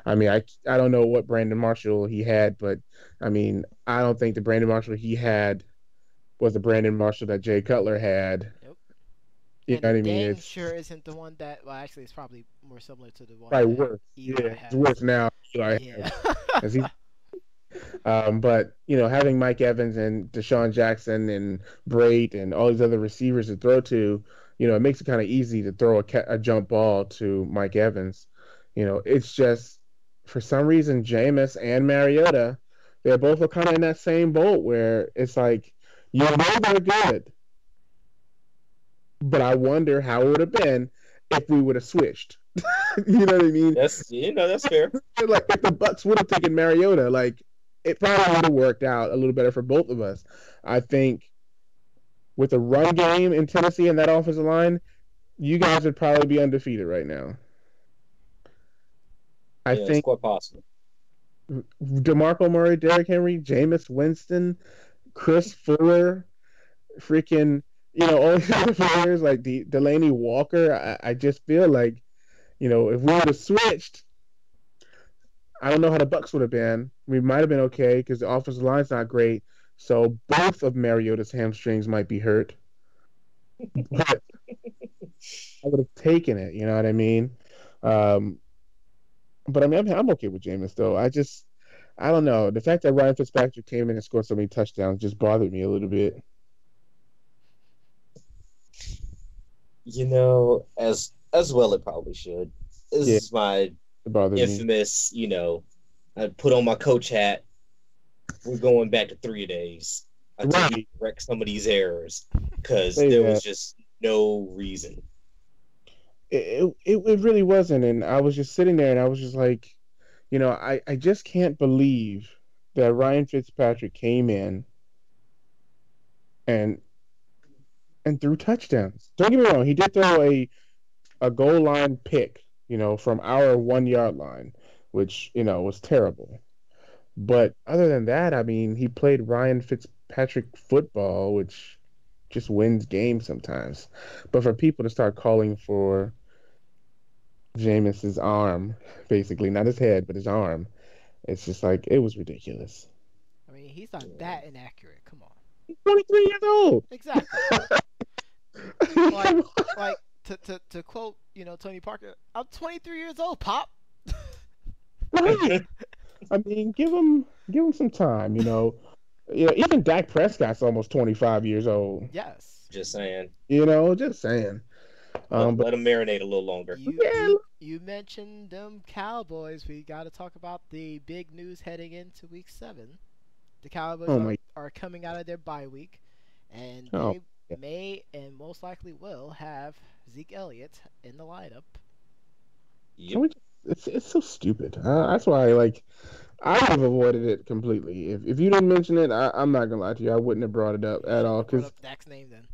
I mean, I don't know what Brandon Marshall he had, but I mean, I don't think the Brandon Marshall he had was the Brandon Marshall that Jay Cutler had. Nope. You know what I mean? It sure isn't the one that. Well, actually, it's probably more similar to the one. Probably worse. Yeah, it's worse now. Yeah. But having Mike Evans and Deshaun Jackson and Braid and all these other receivers to throw to, it makes it kind of easy to throw a jump ball to Mike Evans. It's just for some reason Jameis and Mariota, they're both kind of in that same boat where it's like they're good, but I wonder how it would have been if we would have switched. You know what I mean? That's fair. Like if the Bucs would have taken Mariota, like it probably would have worked out a little better for both of us. I think with the run game in Tennessee and that offensive line, you guys would probably be undefeated right now. I think it's quite possible. DeMarco Murray, Derrick Henry, Jameis Winston, Chris Fuller, freaking, all these other players like Delaney Walker. I just feel like, if we would have switched, I don't know how the Bucs would have been. We might have been okay because the offensive line's not great. So both of Mariota's hamstrings might be hurt. But I would have taken it. You know what I mean? But I mean, I'm okay with Jameis though. I don't know. The fact that Ryan Fitzpatrick came in and scored so many touchdowns just bothered me a little bit. As well, it probably should. This is my infamous, I put on my coach hat. We're going back to 3 days. I told you to correct some of these errors because there was just no reason. It really wasn't, and I was just sitting there, and I was just like, I just can't believe that Ryan Fitzpatrick came in and threw touchdowns. Don't get me wrong, he did throw a goal line pick, from our 1 yard line, which was terrible. But other than that, I mean, he played Ryan Fitzpatrick football, which just wins games sometimes. But for people to start calling for Jameis's arm, basically, not his head, but his arm. It's just like it was ridiculous. I mean, he's not that inaccurate. Come on. He's 23 years old. Exactly. like to quote, Tony Parker, I'm 23 years old, Pop. Right. I mean, give him some time. Even Dak Prescott's almost 25 years old. Yes. Just saying. Just saying. But let him marinate a little longer. You mentioned them Cowboys. We got to talk about the big news heading into Week 7. The Cowboys are coming out of their bye week, and they may and most likely will have Zeke Elliott in the lineup. Yep. It's so stupid. That's why I have avoided it completely. If you didn't mention it, I'm not gonna lie to you. I wouldn't have brought it up at all. Because Dak's name then.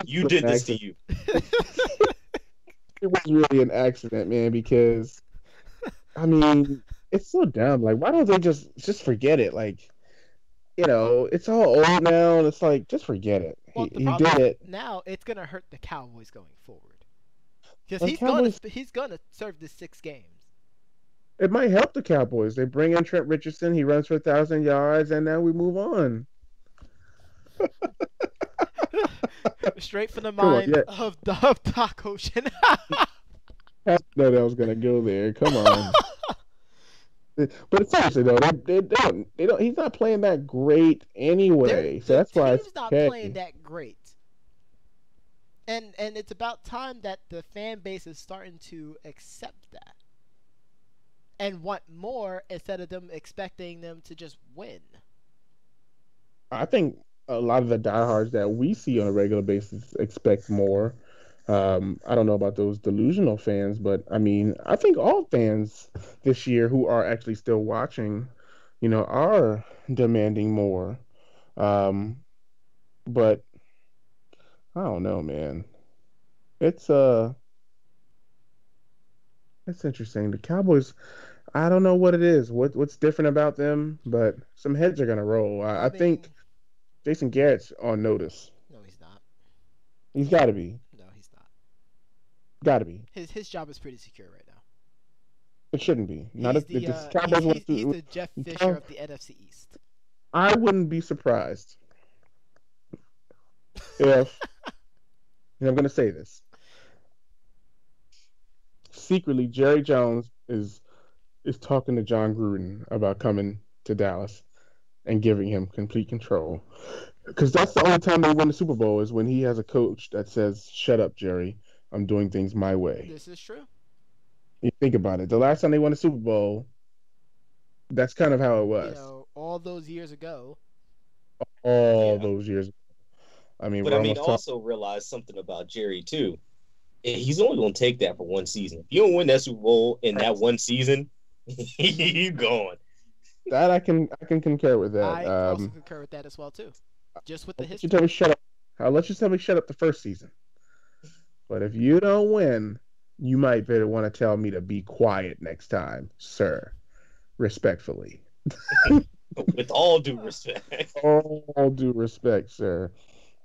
You did this to you. It was really an accident, man. Because I mean, it's so dumb. Like, why don't they just forget it? Like, it's all old now, and it's like just forget it. Well, he did it. Now it's gonna hurt the Cowboys going forward. Because he's gonna serve the 6 games. It might help the Cowboys. They bring in Trent Richardson. He runs for 1,000 yards, and now we move on. Straight from the mind of Doc Ocean. I know that was gonna go there. Come on. But seriously though, they don't. He's not playing that great anyway. So that's why he's not playing that great. And it's about time that the fan base is starting to accept that and want more instead of them expecting them to just win. I think a lot of the diehards that we see on a regular basis expect more. I don't know about those delusional fans, but I mean, I think all fans this year who are actually still watching, are demanding more. But I don't know, man. It's interesting. The Cowboys, I don't know what it is. What's different about them, but some heads are gonna roll. I think Jason Garrett's on notice. No, he's not. He's got to be. No, he's not. Got to be. His job is pretty secure right now. It shouldn't be. He's the Jeff Fisher of the NFC East. I wouldn't be surprised if, and I'm going to say this, secretly Jerry Jones is talking to John Gruden about coming to Dallas and giving him complete control. Because that's the only time they win the Super Bowl is when he has a coach that says, "Shut up, Jerry. I'm doing things my way." This is true. You think about it. The last time they won the Super Bowl, that's kind of how it was. All those years ago. Those years ago. I mean, also realize something about Jerry too. He's only going to take that for one season. If you don't win that Super Bowl in that one season, you're gone. That I can concur with that. I also concur with that as well too. Just with the history. You tell me shut up. I'll let you tell me shut up the first season. But if you don't win, you might better want to tell me to be quiet next time, sir. Respectfully. With all due respect. All due respect, sir.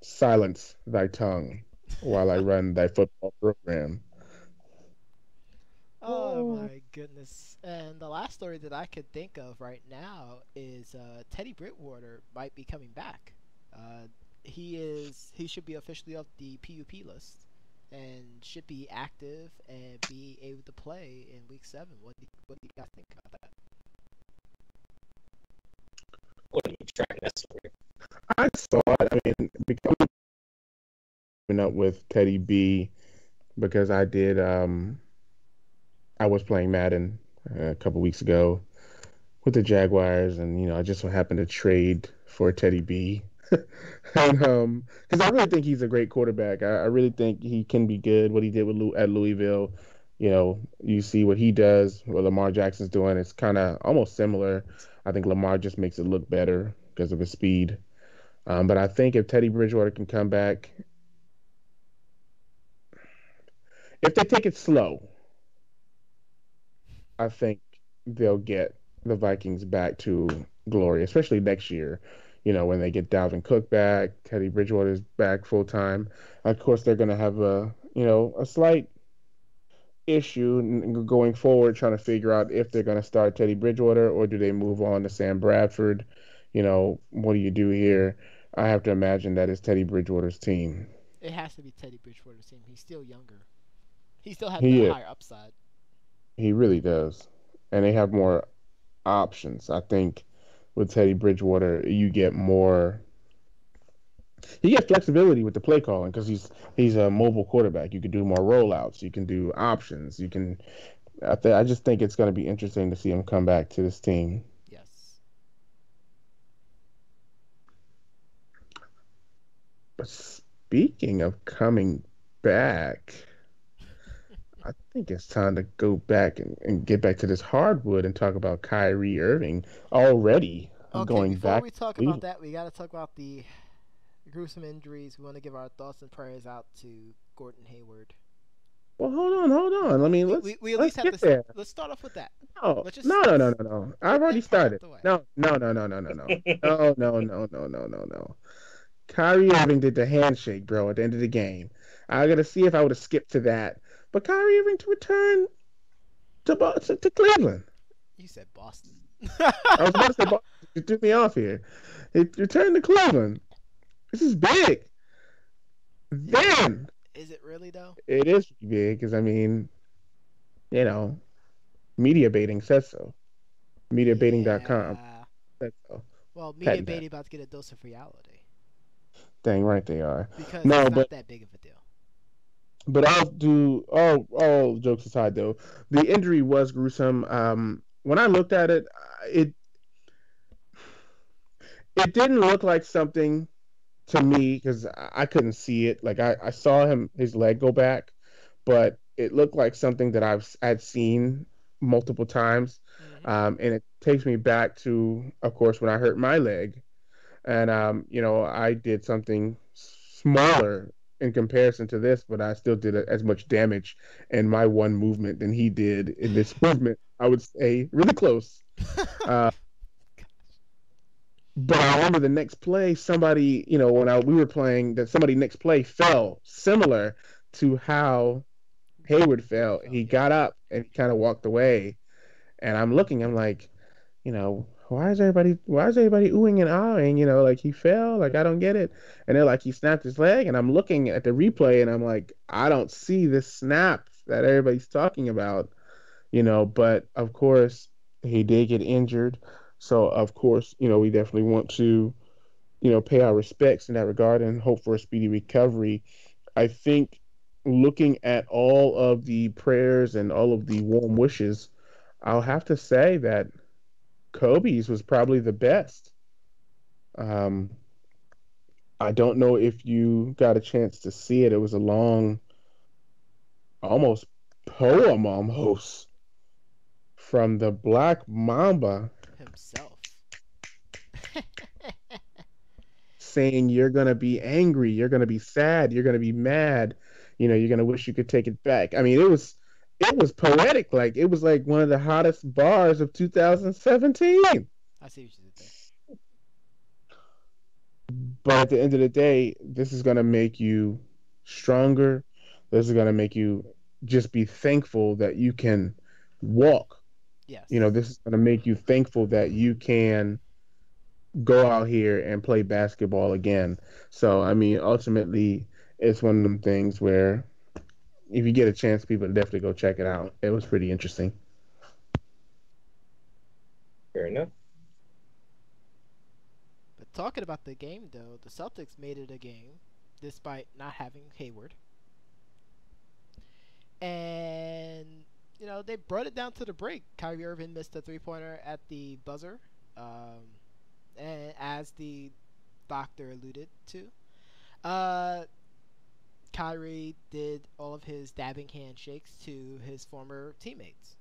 Silence thy tongue while I run thy football program. Oh my goodness. And the last story that I could think of right now is Teddy Bridgewater might be coming back. He should be officially off the PUP list and should be active and be able to play in Week 7. What do you guys think about that? What are you tracking that story? I saw it. I mean, becoming up with Teddy B because I did. I was playing Madden a couple weeks ago with the Jaguars, and I just so happened to trade for Teddy B. And because I really think he's a great quarterback. I really think he can be good. What he did at Louisville, you see what he does, what Lamar Jackson's doing. It's kind of almost similar. I think Lamar just makes it look better because of his speed. But I think if Teddy Bridgewater can come back, if they take it slow, I think they'll get the Vikings back to glory, especially next year. When they get Dalvin Cook back, Teddy Bridgewater's back full time. Of course, they're going to have a slight issue going forward, trying to figure out if they're going to start Teddy Bridgewater or do they move on to Sam Bradford. What do you do here? I have to imagine that is Teddy Bridgewater's team. It has to be Teddy Bridgewater's team. He's still younger. He still has He the is. higher upside. He really does. And they have more options. I think with Teddy Bridgewater, you get more. You get flexibility with the play calling because he's a mobile quarterback. You can do more rollouts. You can do options. You can. I just think it's going to be interesting to see him come back to this team. Yes. But speaking of coming back, I think it's time to go back and get back to this hardwood and talk about Kyrie Irving already going back. Before we talk about that, we got to talk about the gruesome injuries. We want to give our thoughts and prayers out to Gordon Hayward. Well, hold on. I mean, we at least have to there. Let's start off with that. No. I've already started. No. Kyrie Irving did the handshake, bro, at the end of the game. I got to see if I would have skipped to that. But Kyrie Irving to return to Cleveland. You said Boston. I was about to say Boston. You threw me off here. It returned to Cleveland. This is big. Then. Is it really, though? It is big because, I mean, media baiting says so. Mediabaiting.com says so. Well, media baiting about to get a dose of reality. Dang right they are. Because it's not that big of a deal. But I'll do all jokes aside though. The injury was gruesome. When I looked at it, it didn't look like something to me because I couldn't see it. Like I saw his leg go back, but it looked like something that I'd seen multiple times. And it takes me back to, of course, when I hurt my leg, and I did something smaller in comparison to this, but I still did as much damage in my one movement than he did in this movement. I would say really close. But I remember the next play, somebody, when we were playing, that somebody next play fell similar to how Hayward fell. He got up and he kind of walked away, and I'm like, why is everybody oohing and ahhing? Like he fell, like I don't get it. And they're like he snapped his leg, and I'm looking at the replay and I'm like, I don't see this snap that everybody's talking about, But of course he did get injured, so of course we definitely want to, pay our respects in that regard and hope for a speedy recovery. I think looking at all of the prayers and all of the warm wishes, I'll have to say that Kobe's was probably the best. I don't know if you got a chance to see it. It was a long, almost poem from the Black Mamba himself. Saying you're going to be angry, you're going to be sad, you're going to be mad, you're going to wish you could take it back. I mean, it was poetic. Like it was like one of the hottest bars of 2017. I see what you did there. But at the end of the day, this is going to make you stronger. This is going to make you just be thankful that you can walk. Yes. This is going to make you thankful that you can go out here and play basketball again. So, I mean, ultimately, it's one of them things where if you get a chance, people definitely go check it out. It was pretty interesting. Fair enough. But talking about the game, though, the Celtics made it a game despite not having Hayward. And, they brought it down to the break. Kyrie Irving missed a three-pointer at the buzzer. And as the doctor alluded to, Kyrie did all of his dabbing handshakes to his former teammates.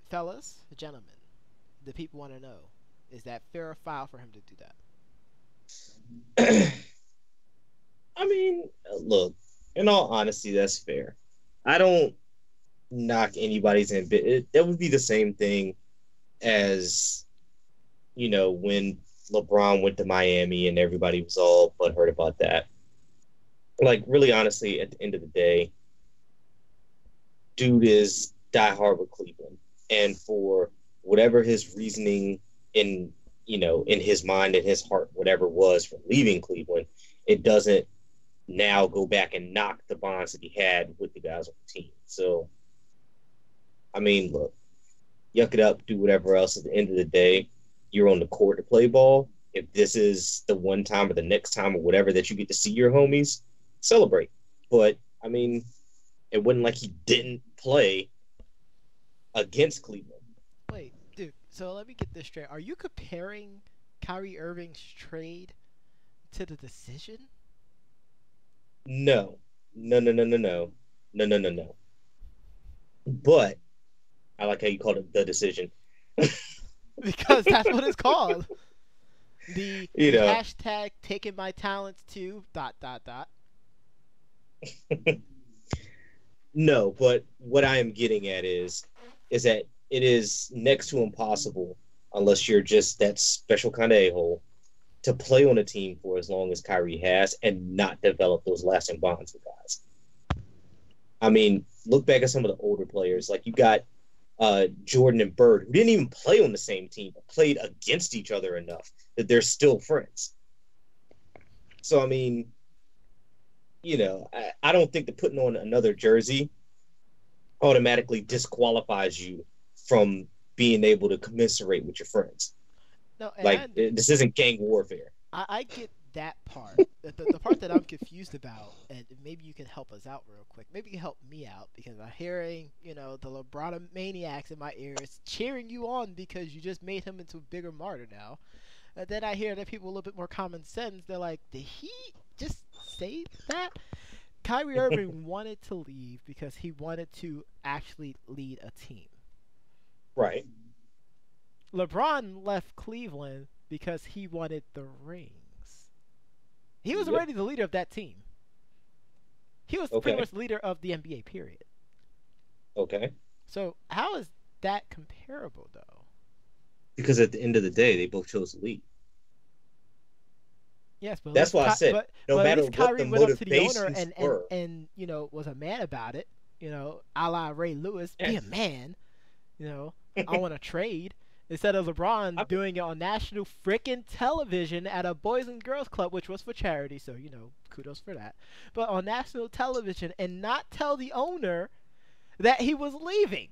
Fellas, gentlemen, the people want to know, is that fair or foul for him to do that? I mean, look, in all honesty, that's fair. I don't knock anybody's ambition. That would be the same thing as, when LeBron went to Miami and everybody was all butthurt about that. Like, really honestly, at the end of the day, dude is diehard with Cleveland, and for whatever his reasoning in his mind and his heart, whatever was for leaving Cleveland, it doesn't now go back and knock the bonds that he had with the guys on the team. So, I mean, look, yuck it up, do whatever else. At the end of the day, you're on the court to play ball. If this is the one time or the next time or whatever that you get to see your homies, celebrate. But, I mean, it wasn't like he didn't play against Cleveland. Wait, dude, so let me get this straight. Are you comparing Kyrie Irving's trade to the decision? No. But I like how you called it the decision. Because that's what it's called. The hashtag taking my talents to ... No, but what I am getting at is that it is next to impossible, unless you're just that special kind of a-hole, to play on a team for as long as Kyrie has and not develop those lasting bonds with guys. I mean, look back at some of the older players. Like, you got Jordan and Bird, who didn't even play on the same team, but played against each other enough that they're still friends. So, I mean, I don't think that putting on another jersey automatically disqualifies you from being able to commiserate with your friends. No, this isn't gang warfare. I get that part. The part that I'm confused about, and maybe you can help us out real quick. Maybe you can help me out, because I'm hearing, the LeBron maniacs in my ears cheering you on because you just made him into a bigger martyr now. And then I hear that people with a little bit more common sense, they're like, did he just say that? Kyrie Irving wanted to leave because he wanted to actually lead a team. Right. LeBron left Cleveland because he wanted the rings. He was already the leader of that team. He was pretty much the leader of the NBA, period. Okay. So how is that comparable, though? Because at the end of the day, they both chose to lead. Yes, but that's why I said no matter what the motivations were, and was a man about it. A la Ray Lewis, be a man. I want to trade. Instead of LeBron doing it on national freaking television at a Boys and Girls Club, which was for charity, so, kudos for that. But on national television, and not tell the owner that he was leaving.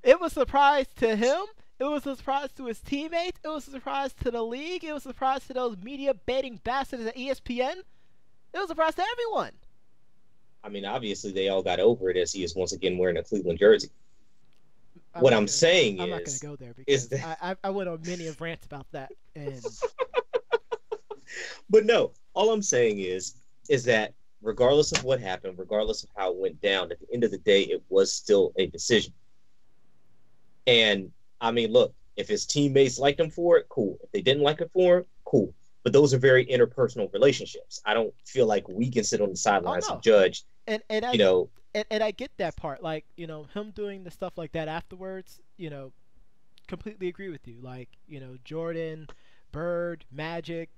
It was a surprise to him. It was a surprise to his teammates. It was a surprise to the league. It was a surprise to those media baiting bastards at ESPN. It was a surprise to everyone. I mean, obviously, they all got over it as he is once again wearing a Cleveland jersey. What I'm saying is, I'm not going to go there because I went on many of rants about that. And but no, all I'm saying is that regardless of what happened, regardless of how it went down, at the end of the day, it was still a decision. And I mean, look, if his teammates liked him for it, cool. If they didn't like it for him, cool. But those are very interpersonal relationships. I don't feel like we can sit on the sidelines and judge. And I get that part. Like, him doing the stuff like that afterwards, completely agree with you. Like, Jordan, Bird, Magic,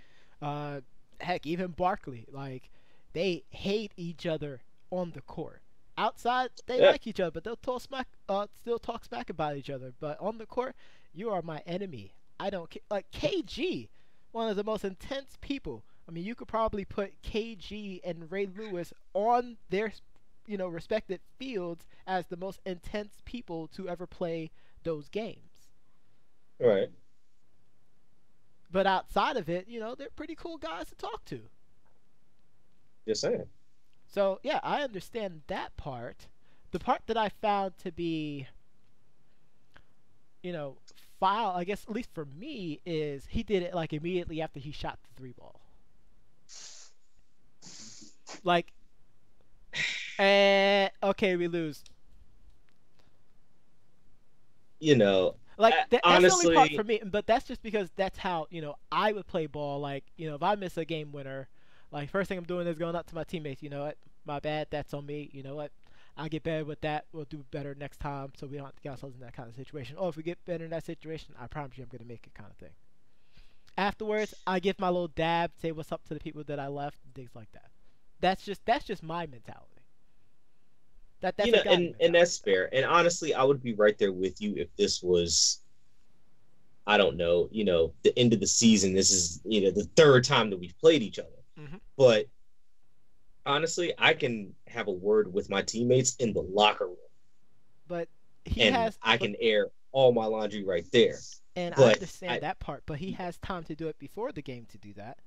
heck, even Barkley. Like, they hate each other on the court. Outside, they like each other, but they'll still talk smack about each other. But on the court, you are my enemy. I don't care. Like, KG, one of the most intense people. I mean, you could probably put KG and Ray Lewis on their respected fields as the most intense people to ever play those games. Right. But outside of it, they're pretty cool guys to talk to. Just saying. So, yeah, I understand that part. The part that I found to be, I guess, at least for me, is he did it, like, immediately after he shot the 3-ball. Like, okay, we lose. Like, that's honestly, the only part for me, but that's just because that's how, I would play ball. Like, if I miss a game winner, like, first thing I'm doing is going up to my teammates. You know what? My bad. That's on me. You know what? I'll get better with that. We'll do better next time so we don't have to get ourselves in that kind of situation. Or if we get better in that situation, I promise you I'm going to make it kind of thing. Afterwards, I give my little dab, say what's up to the people that I left, and things like that. That's just my mentality. And that's fair. And honestly, I would be right there with you if this was, I don't know, the end of the season. This is, the third time that we've played each other. Mm-hmm. But honestly, I can have a word with my teammates in the locker room. But I can air all my laundry right there. And I understand that part, but he has time to do it before the game to do that.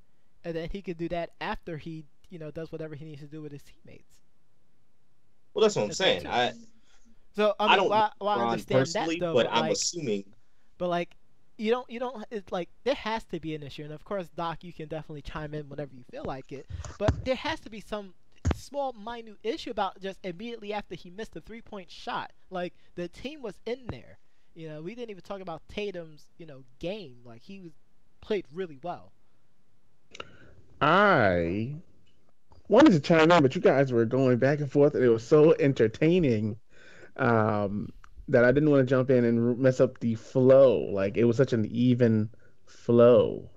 And then he can do that after he, does whatever he needs to do with his teammates. Well, that's what I'm saying. I don't understand that though, but I'm assuming. But like, you don't. It's like there has to be an issue, and of course, Doc, you can definitely chime in whenever you feel like it. But there has to be some small, minute issue about just immediately after he missed the 3-point shot. Like the team was in there. We didn't even talk about Tatum's, game. Like he played really well. I wanted to chime in, but you guys were going back and forth, and it was so entertaining that I didn't want to jump in and mess up the flow. Like it was such an even flow.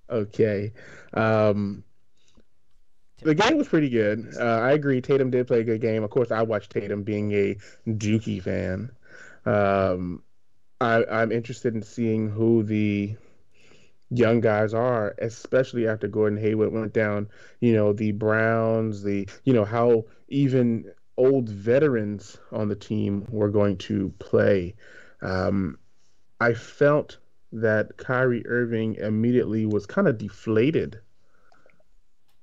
Okay. The game was pretty good. I agree. Tatum did play a good game. Of course, I watched Tatum being a Dookie fan. I'm interested in seeing who the young guys are, especially after Gordon Hayward went down. The Browns, how even old veterans on the team were going to play. I felt that Kyrie Irving immediately was kind of deflated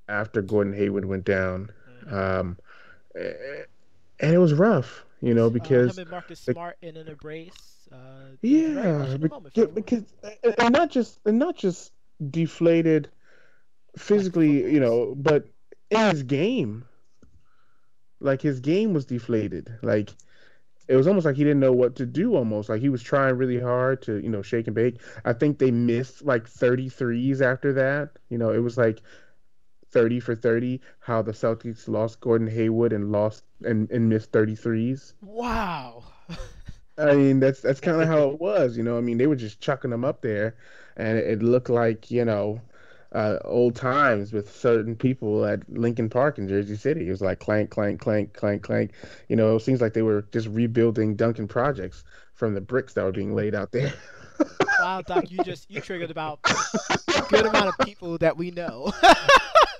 after Gordon Hayward went down. And it was rough, because him and Marcus Smart in an embrace. Because and not just deflated physically, but in his game. Like his game was deflated. Like it was almost like he didn't know what to do. Almost like he was trying really hard to shake and bake. I think they missed like 33s after that. It was like 30 for 30. How the Celtics lost Gordon Hayward and missed 33s. Wow. I mean, that's kind of how it was, I mean, they were just chucking them up there, and it looked like, old times with certain people at Lincoln Park in Jersey City. It was like clank, clank, clank, clank, clank. It seems like they were just rebuilding Duncan projects from the bricks that were being laid out there. Wow, Doc, you triggered about a good amount of people that we know.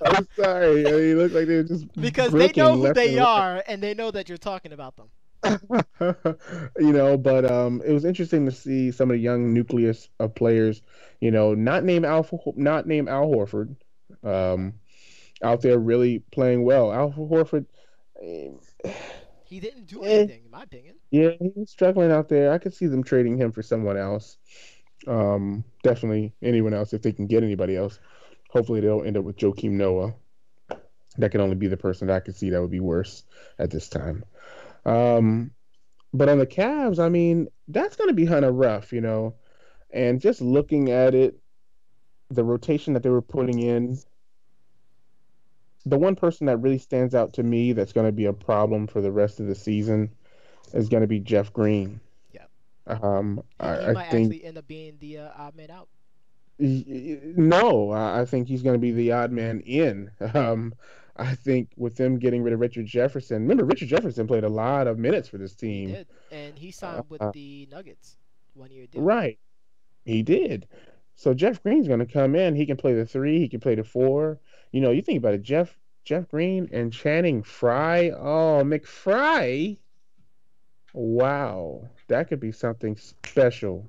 I'm sorry. I mean, it looked like they were just because they know who they are, and they know that you're talking about them. But it was interesting to see some of the young nucleus of players, not named Al Horford, out there really playing well. Al Horford, he didn't do anything, in my opinion. Yeah, he was struggling out there. I could see them trading him for someone else. Definitely anyone else if they can get anybody else. Hopefully they'll end up with Joakim Noah. That could only be the person that I could see that would be worse at this time. But on the Cavs, I mean, that's going to be kind of rough, and just looking at it, the rotation that they were putting in, the one person that really stands out to me that's going to be a problem for the rest of the season is going to be Jeff Green. Yeah. I might think actually end up being the odd man out. No, I think he's going to be the odd man in. I think with them getting rid of Richard Jefferson. Remember, Richard Jefferson played a lot of minutes for this team. He did, and he signed with the Nuggets 1 year deal. Right, he did. So Jeff Green's going to come in. He can play the 3. He can play the 4. You think about it, Jeff Green and Channing Frye. Oh, McFry. Wow, that could be something special.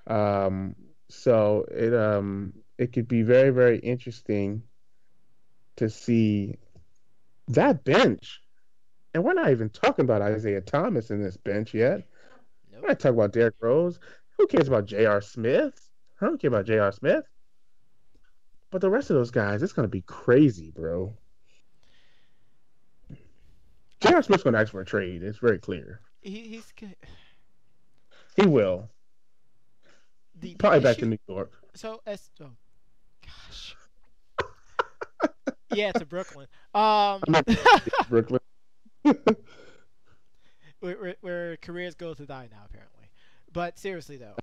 So it could be very, very interesting to see that bench. And we're not even talking about Isaiah Thomas in this bench yet. Nope. We're not talking about Derrick Rose. Who cares about J.R. Smith? I don't care about J.R. Smith. But the rest of those guys, it's going to be crazy, bro. J.R. Smith's going to ask for a trade. It's very clear. He will. Probably back to New York. Gosh. Yeah, to Brooklyn. Brooklyn. where careers go to die now, apparently. But seriously though,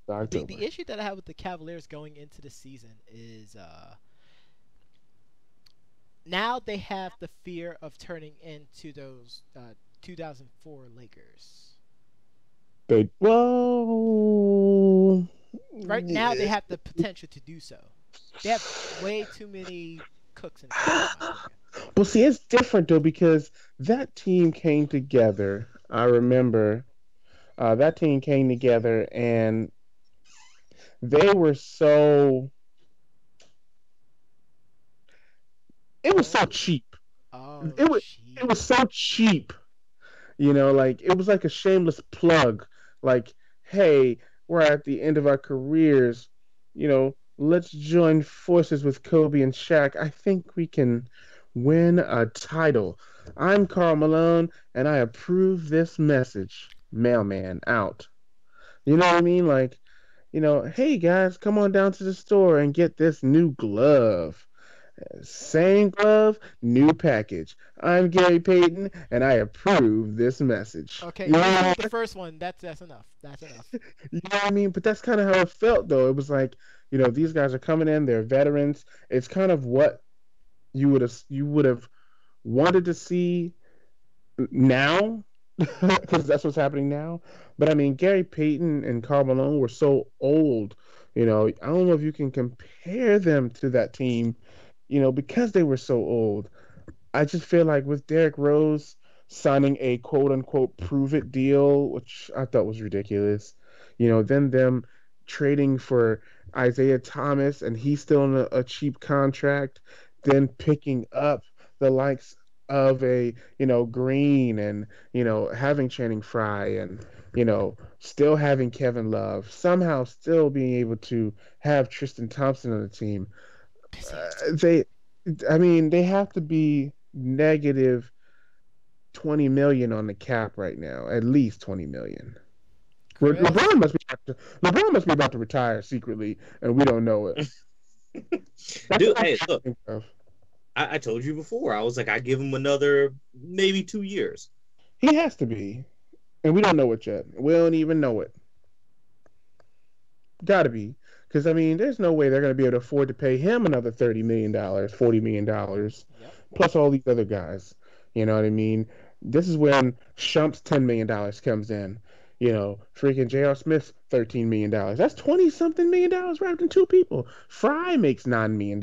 the issue that I have with the Cavaliers going into the season is now they have the fear of turning into those 2004 Lakers. Right now they have the potential to do so. They have way too many cooks in the kitchen. Well, see, it's different though because that team came together. I remember that team came together and they were so. It was so cheap. Oh, it was so cheap. Like it was like a shameless plug. Like, hey, we're at the end of our careers. Let's join forces with Kobe and Shaq. I think we can win a title. I'm Karl Malone, and I approve this message. Mailman out. You know what I mean? Like, hey guys, come on down to the store and get this new glove. Same glove, new package. I'm Gary Payton, and I approve this message. Okay, the first one. That's enough. That's enough. You know what I mean? But that's kind of how it felt, though. It was like, these guys are coming in. They're veterans. It's kind of what you would have wanted to see now, because that's what's happening now. But I mean, Gary Payton and Karl Malone were so old. I don't know if you can compare them to that team. Because they were so old. I just feel like with Derrick Rose signing a quote unquote prove it deal, which I thought was ridiculous, then them trading for Isaiah Thomas and he's still on a cheap contract, then picking up the likes of a, Green and, having Channing Frye and, still having Kevin Love, somehow still being able to have Tristan Thompson on the team. They have to be negative 20 million on the cap right now, at least 20 million. LeBron must be about to retire secretly, and we don't know it. Dude, hey, look, I told you before. I was like, I give him another maybe 2 years. He has to be, and we don't know it yet. We don't even know it. Gotta be. Because, there's no way they're going to be able to afford to pay him another $30 million, $40 million, plus all these other guys. You know what I mean? This is when Shump's $10 million comes in. Freaking J.R. Smith's $13 million. That's 20-something million dollars wrapped in two people. Fry makes $9 million.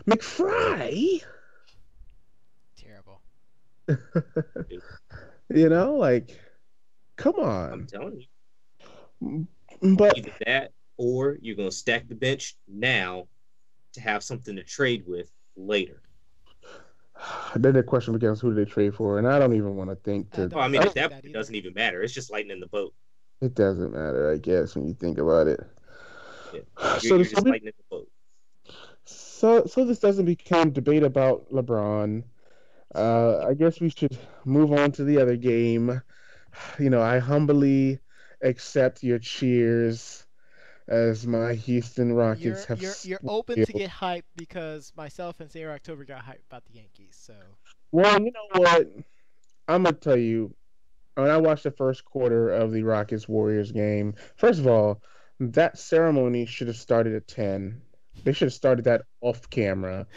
McFry. Terrible. Come on. I'm telling you. But either that, or you're going to stack the bench now to have something to trade with later. Then the question becomes, who do they trade for? And I don't even want to think to... Well, at that point, it doesn't even matter. It's just lightening the boat. It doesn't matter, I guess, when you think about it. Yeah. You're just lightening the boat. So this doesn't become debate about LeBron. I guess we should move on to the other game. I humbly accept your cheers as my Houston Rockets you're open to get hyped because myself and Sarah October got hyped about the Yankees. So, well, you know what? I'm gonna tell you. When I watched the first quarter of the Rockets Warriors game, first of all, that ceremony should have started at 10. They should have started that off camera.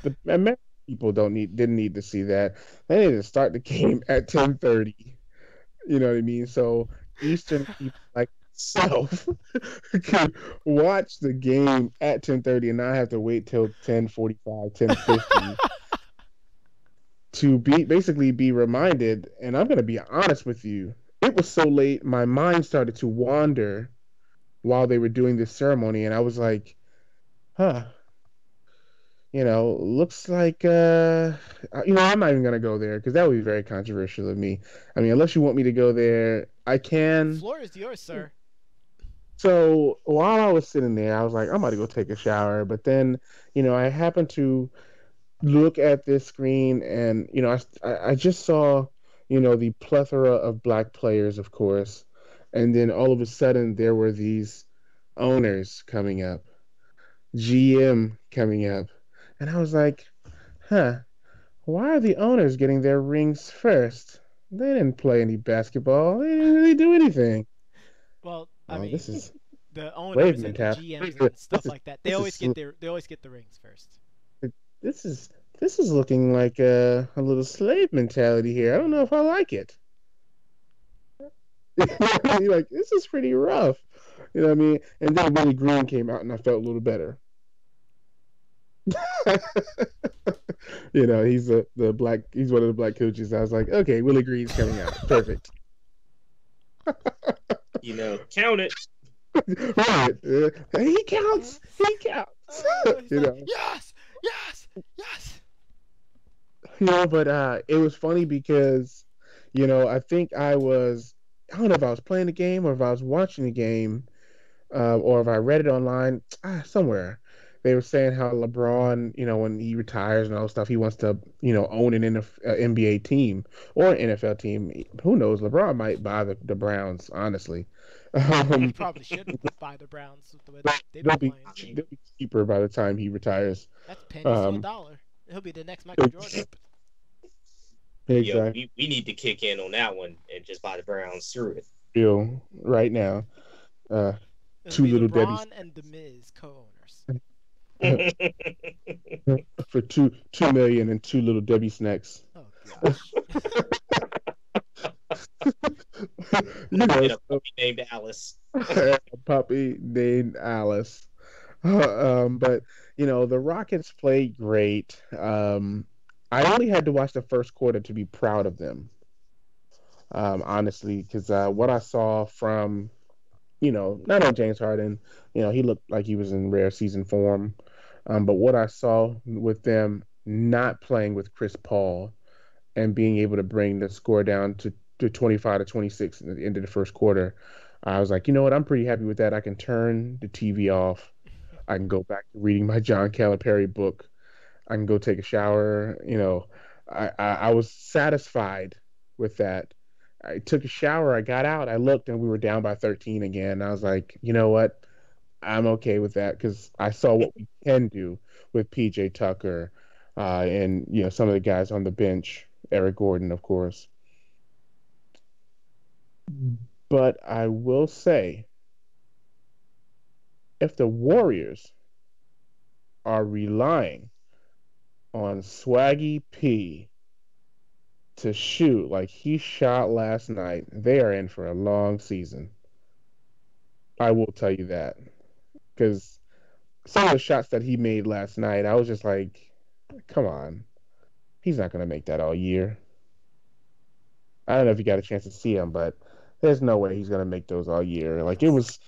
The American people didn't need to see that. They needed to start the game at 10:30. You know what I mean? So Eastern people like myself could watch the game at 10:30 and not have to wait till 10:45, 10:50 to basically be reminded. And I'm gonna be honest with you, it was so late, my mind started to wander while they were doing this ceremony, and I was like, looks like I'm not even gonna go there because that would be very controversial of me. Unless you want me to go there, I can. The floor is yours, sir. So while I was sitting there, I was like, I'm about to go take a shower, but then I happened to look at this screen, and I just saw the plethora of black players, of course, and then all of a sudden there were these owners coming up, GM coming up. And I was like, why are the owners getting their rings first? They didn't play any basketball. They didn't really do anything. Well, this is the owners and the GMs and stuff like that. They always get the rings first. this is looking like a little slave mentality here. I don't know if I like it. You're like, this is pretty rough. You know what I mean? And then Willie Green came out, and I felt a little better. He's one of the black coaches. I was like, okay, Willie Green's coming out. Perfect. Count it. Right. He counts. Yes. But it was funny because, I think I don't know if I was playing the game or if I was watching the game, or if I read it online somewhere. They were saying how LeBron, when he retires and all that stuff, he wants to, own an NBA team or an NFL team. Who knows? LeBron might buy the Browns, honestly. He probably shouldn't buy the Browns with the way they've been playing. They'll be cheaper by the time he retires. That's pennies to a dollar. He'll be the next Michael Jordan. Exactly. Yo, we need to kick in on that one and just buy the Browns through it. Real right now. Two little LeBron Debbie and The Miz co-owners. For $2 million and two little Debbie snacks. Oh gosh. A puppy named Alice. A puppy named Alice. But the Rockets played great. I only had to watch the first quarter to be proud of them. Honestly, because what I saw from, not on James Harden, he looked like he was in rare season form. But what I saw with them not playing with Chris Paul and being able to bring the score down to 25-26 at the end of the first quarter, I was like, you know what? I'm pretty happy with that. I can turn the TV off. I can go back to reading my John Calipari book. I can go take a shower. I was satisfied with that. I took a shower. I got out. I looked, and we were down by 13 again. I was like, you know what? I'm okay with that because I saw what we can do with PJ Tucker, and some of the guys on the bench, Eric Gordon, of course. But I will say, if the Warriors are relying on Swaggy P to shoot like he shot last night, they are in for a long season. I will tell you that. Because some of the shots that he made last night, I was just like, come on. He's not going to make that all year. I don't know if you got a chance to see him, but there's no way he's going to make those all year. Like, it was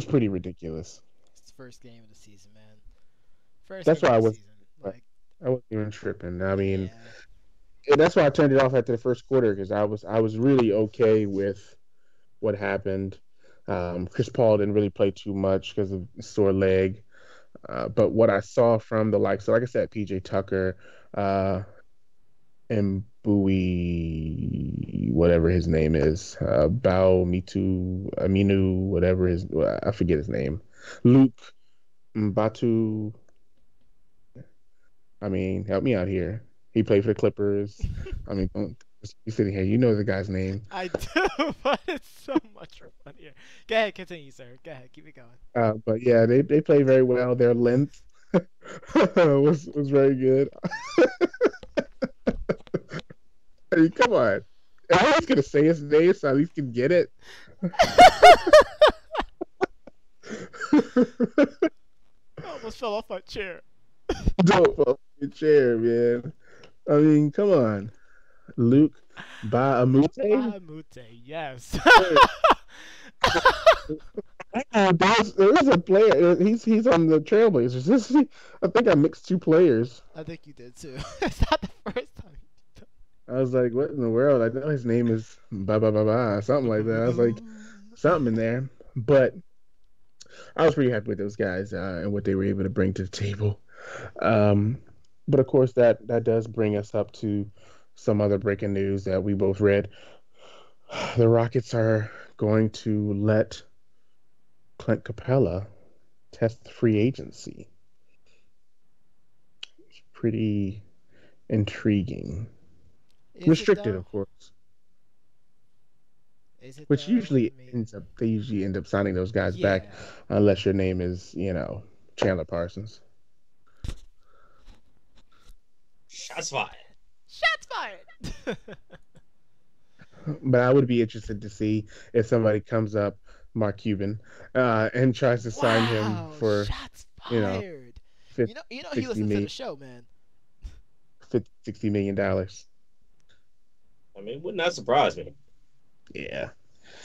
pretty ridiculous. It's the first game of the season, man. That's why I wasn't even tripping. I mean, that's why I turned it off after the first quarter, because I was really okay with what happened. Chris Paul didn't really play too much because of sore leg. But what I saw from the likes, so like I said, PJ Tucker, and Bowie, whatever his name is, Aminu, whatever I forget his name, Luke Mbatu. I mean, help me out here. He played for the Clippers. I mean, don't be sitting here. You know the guy's name. I do, but it's so much funnier. Go ahead, continue, sir. Go ahead, keep it going. But yeah, they play very well. Their length was very good. I mean, come on. I was gonna say his name so at least can get it. I almost fell off my chair. Don't fall off your chair, man. I mean, come on. Luke Baamute? Baamute, yes. There is a player. He's on the Trailblazers. I think I mixed two players. I think you did too. It's not the first time. I was like, what in the world? I know his name is something like that. I was like, something in there. But I was pretty happy with those guys and what they were able to bring to the table. But of course, that does bring us up to some other breaking news that we both read. The Rockets are going to let Clint Capella test free agency. It's pretty intriguing. Restricted, of course. Which usually they usually end up signing those guys back unless your name is, Chandler Parsons. Shots fired. Shots fired. But I would be interested to see if somebody comes up, Mark Cuban, and tries to sign him for, shots you know, fired. 50, You know he listens to the show, man. $60 million. I mean, it would not surprise me. Yeah.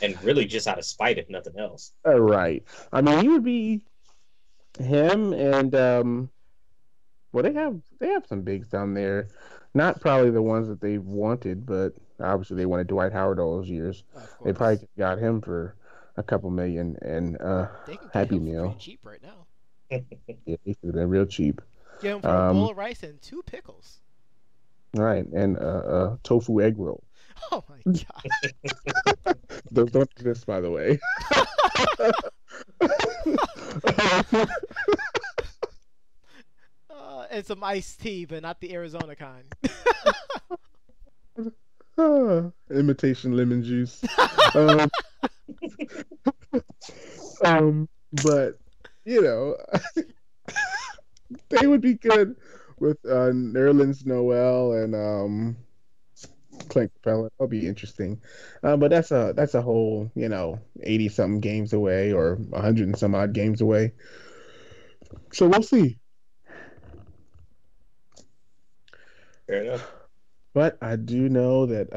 And really just out of spite, if nothing else. Right. I mean, he would be him and well, they have some bigs down there. Not probably the ones that they wanted, but obviously they wanted Dwight Howard all those years. They probably got him for a couple million and they can get Happy him Meal. pretty cheap right now. Yeah, he could have been real cheap. Get him for a bowl of rice and 2 pickles. Right, and tofu egg roll. Oh my god. Those don't exist, by the way. And some iced tea, but not the Arizona kind. Imitation lemon juice. But you know, they would be good with Nerlens Noel and Clint Capella. That'll be interesting. But that's a whole 80-something games away or 100 and some odd games away. So we'll see. Fair enough. But I do know that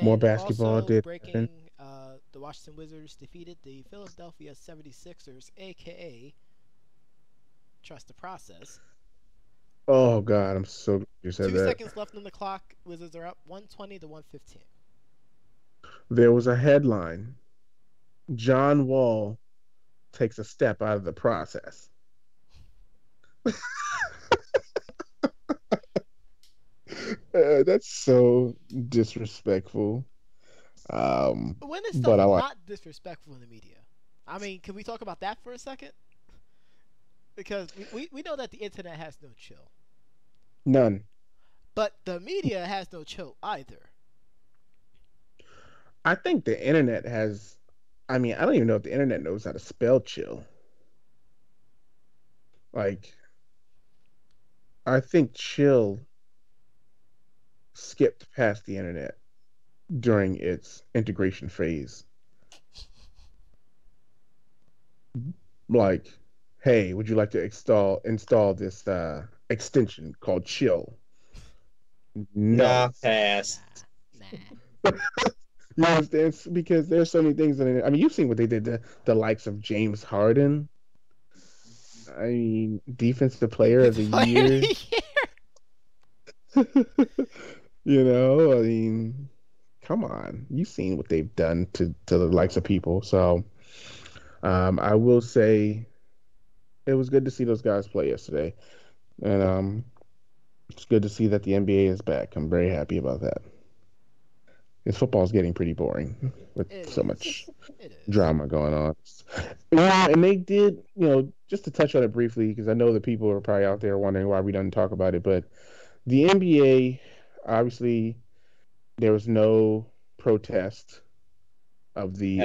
more basketball also did. Breaking, the Washington Wizards defeated the Philadelphia 76ers, aka trust the process. Oh God, I'm so glad you said 2 that. seconds left on the clock. Wizards are up 120 to 115. There was a headline. John Wall takes a step out of the process. That's so disrespectful. When is stuff not disrespectful in the media? I mean, can we talk about that for a second? Because we know that the internet has no chill. None. But the media has no chill either. I think the internet has... I don't even know if the internet knows how to spell chill. I think chill skipped past the internet during its integration phase. Hey, would you like to install this extension called Chill? No. Nah, pass. Nah. You understand? Because there's so many things in it. You've seen what they did to the likes of James Harden. Defensive player of the year. Come on. You've seen what they've done to the likes of people. So I will say it was good to see those guys play yesterday. And it's good to see that the NBA is back. I'm very happy about that. Because football is getting pretty boring with so much drama going on. And they did, just to touch on it briefly, because I know that people are probably out there wondering why we don't talk about it, but the NBA, obviously, there was no protest of the...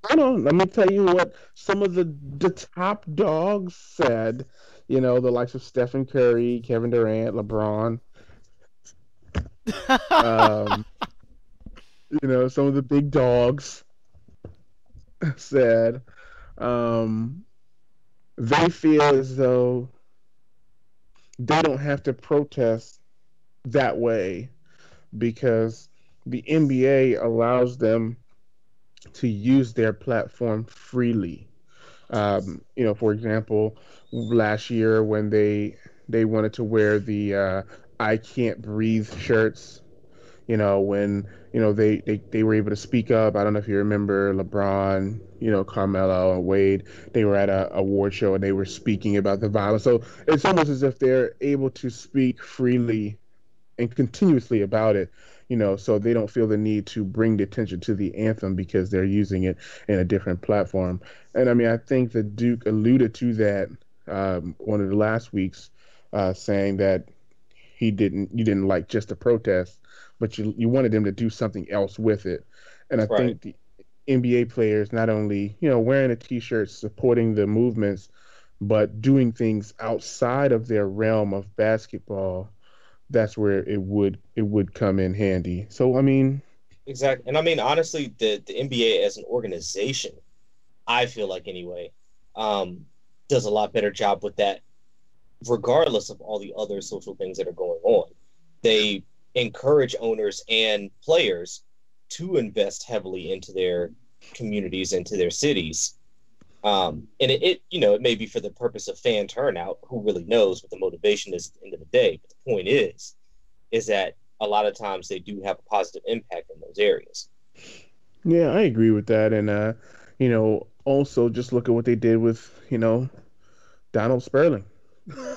I don't know. Let me tell you what some of the top dogs said. The likes of Stephen Curry, Kevin Durant, LeBron. Some of the big dogs said they feel as though they don't have to protest that way because the NBA allows them to use their platform freely. For example, last year when they wanted to wear the I Can't Breathe shirts, when they were able to speak up. I don't know if you remember LeBron, Carmelo and Wade, they were at a award show and they were speaking about the violence. So it's almost as if they're able to speak freely and continuously about it, so they don't feel the need to bring the attention to the anthem because they're using it in a different platform. And I think that Duke alluded to that one of the last weeks, saying that you didn't like just the protest, but you wanted them to do something else with it. And I think the NBA players not only, wearing the T-shirts, supporting the movements, but doing things outside of their realm of basketball, that's where it would come in handy. So I mean, Exactly. And I mean, honestly, the NBA as an organization, I feel like anyway, um, does a lot better job with that, regardless of all the other social things that are going on. They encourage owners and players to invest heavily into their communities, into their cities. And it may be for the purpose of fan turnout. Who really knows what the motivation is at the end of the day? But the point is that a lot of times they do have a positive impact in those areas. yeah, I agree with that. And also just look at what they did with, Donald Sterling.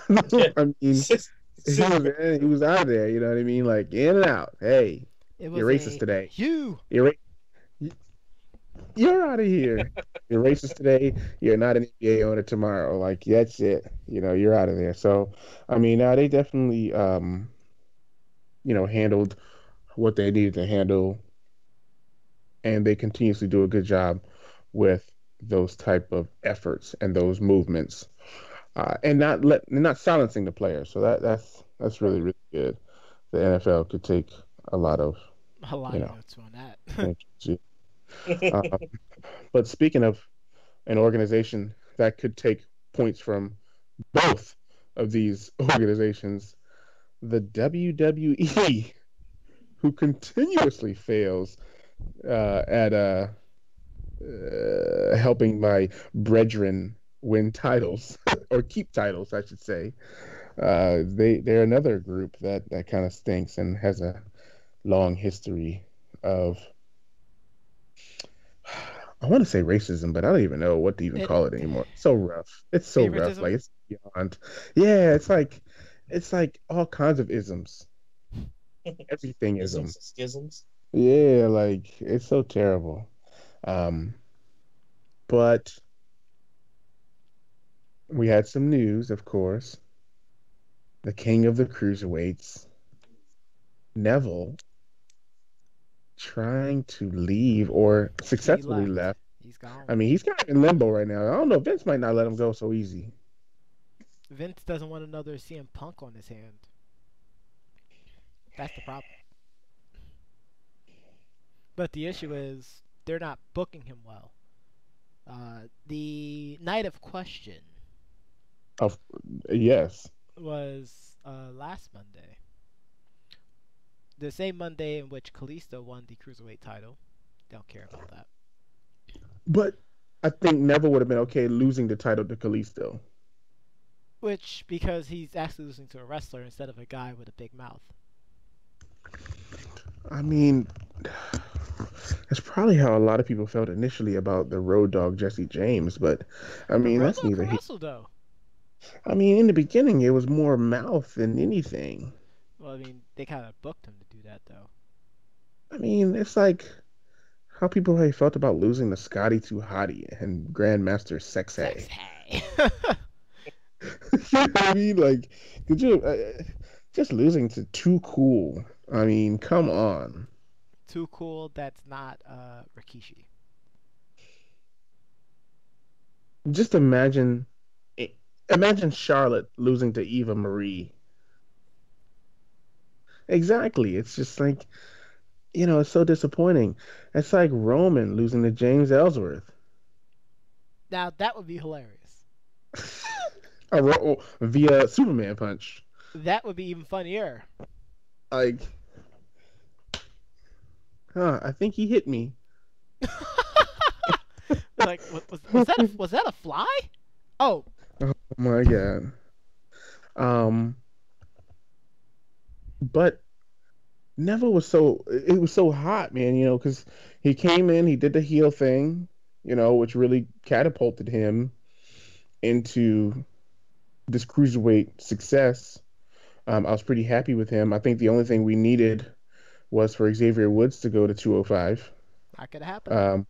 I mean, he was out of there, you know what I mean? Like in and out. Hey, It was you're racist today. you. You're you're out of here. You're racist today. You're not an NBA owner tomorrow. Like that's it. You're out of there. So, I mean, now they definitely handled what they needed to handle, and they continuously do a good job with those type of efforts and those movements, and not silencing the players. So that's really really good. The NFL could take a lot of A lot you of know. notes on that. Thank you. Uh, but speaking of an organization that could take points from both of these organizations, the WWE, who continuously fails at helping my brethren win titles or keep titles, I should say. They're another group that kind of stinks and has a long history of, I want to say racism, but I don't even know what to even call it anymore. It's so rough. It's so rough. Like it's beyond. Yeah, it's like all kinds of isms. Everything Isms ism. and schisms. Yeah, like it's so terrible. Um, but we had some news, of course. The king of the cruiserweights, Neville, trying to leave or successfully left. He's gone. I mean, he's kind of in limbo right now. I don't know. Vince might not let him go so easy. Vince doesn't want another CM Punk on his hand. That's the problem. But the issue is they're not booking him well. The night of question Yes. was last Monday. The same Monday in which Kalisto won the Cruiserweight title. Don't care about that. But I think Neville would have been okay losing the title to Kalisto. Which, because he's actually losing to a wrestler instead of a guy with a big mouth. I mean, that's probably how a lot of people felt initially about the Road Dogg Jesse James, but I mean, that's neither here. Though. I mean, in the beginning, it was more mouth than anything. Well, I mean, they kind of booked him to do that, though. I mean, it's like how people have felt about losing to Scotty 2 Hotty and Grandmaster Sexay. You know what I mean? Like, could you just losing to Too Cool? I mean, come on. Too Cool. That's not Rikishi. Just imagine Charlotte losing to Eva Marie. Exactly. It's just like, it's so disappointing. It's like Roman losing to James Ellsworth. Now, that would be hilarious. Via Superman punch. That would be even funnier. Like, I think he hit me. Like, was that a fly? Oh my god. But Neville was so hot, man, because he came in, he did the heel thing, which really catapulted him into this cruiserweight success. I was pretty happy with him. I think the only thing we needed was for Xavier Woods to go to 205. Not gonna happen.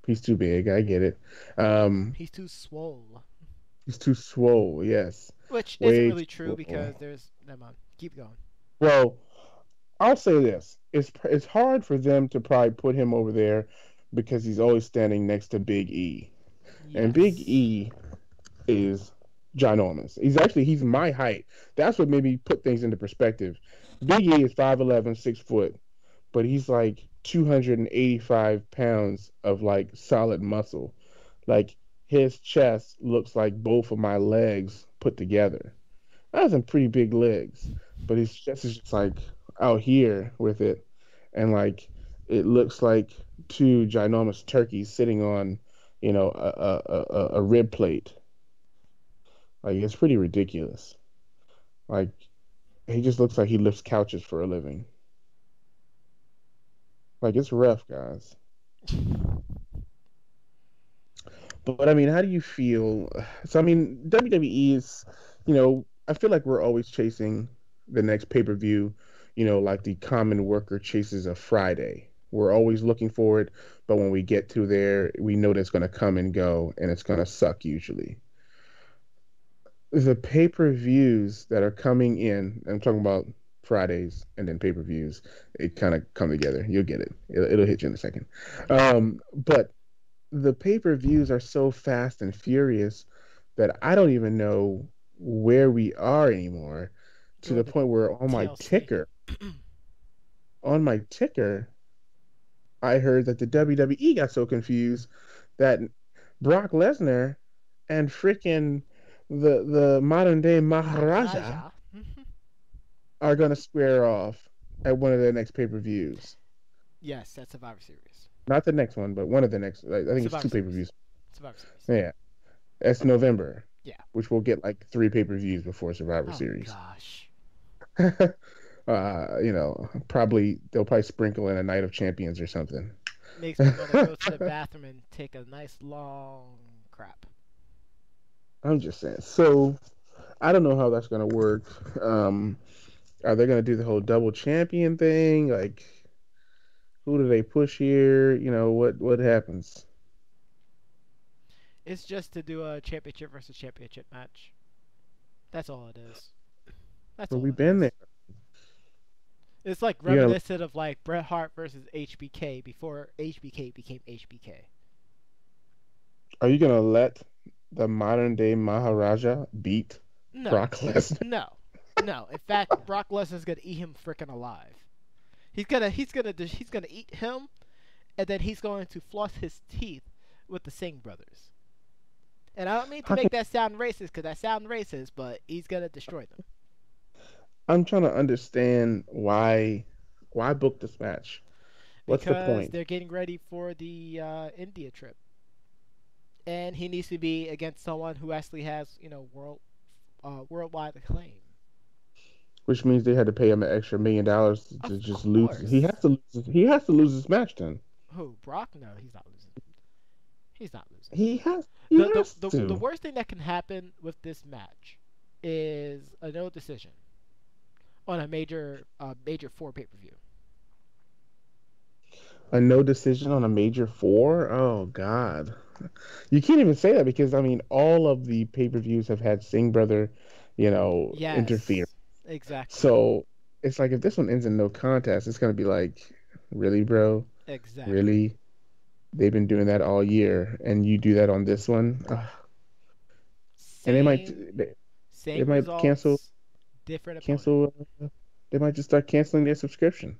He's too big. I get it. He's too swole. He's too swole. Yes. Which isn't really true because there's. Never mind. Keep going. Well, I'll say this: it's hard for them to probably put him over there because he's always standing next to Big E, and Big E is ginormous. He's my height. That's what made me put things into perspective. Big E is 5'11", 6 foot, but he's like 285 pounds of like solid muscle. Like his chest looks like both of my legs put together. I have some pretty big legs, but his chest is just like out here with it, and like it looks like two ginormous turkeys sitting on, a rib plate. Like it's pretty ridiculous. Like he just looks like he lifts couches for a living. Like it's rough, guys. But I mean, how do you feel? So I mean, WWE is, I feel like we're always chasing the next pay-per-view, like the common worker chases a Friday. We're always looking for it, but when we get to there, we know that's going to come and go, and it's going to suck usually. The pay-per-views that are coming in, I'm talking about Fridays and then pay-per-views, it kind of come together. You'll get it. It'll hit you in a second. But the pay-per-views are so fast and furious that I don't even know where we are anymore, to the point where on my ticker, I heard that the WWE got so confused that Brock Lesnar and freaking the modern day Maharaja are going to square off at one of their next pay-per-views. Yes, that's Survivor Series. Not the next one, but one of the next. I think it's 2 pay-per-views. Survivor Series. Yeah. That's November. Yeah. Which we'll get like 3 pay-per-views before Survivor Series. Gosh. They'll probably sprinkle in a Night of Champions or something. Makes me want to go to the bathroom and take a nice long crap. I'm just saying. So, I don't know how that's going to work. Are they going to do the whole double champion thing? Like, who do they push here? What happens? It's just to do a championship versus championship match. That's all it is. But we've been there. It's like reminiscent of like Bret Hart versus HBK before HBK became HBK. Are you going to let the modern day Maharaja beat Brock Lesnar? No. In fact, Brock Lesnar's gonna eat him freaking alive. He's gonna eat him, and then he's going to floss his teeth with the Singh brothers. And I don't mean to make that sound racist, because that sounds racist, but he's gonna destroy them. I'm trying to understand why book this match. What's the point? Because they're getting ready for the India trip. And he needs to be against someone who actually has, worldwide acclaim. Which means they had to pay him an extra $1 million to just lose. He has to lose this match then. Who, Brock? No, he's not losing. He's not losing. He has to. The worst thing that can happen with this match is a no decision on a major 4 pay-per-view. A no decision on a major 4? Oh God. You can't even say that because I mean all of the pay-per-views have had Singh brother, interfere. Exactly. So it's like if this one ends in no contest, it's gonna be like, really, bro? Exactly. Really? They've been doing that all year, and you do that on this one? And they might cancel. Different. Cancel. They might just start canceling their subscription.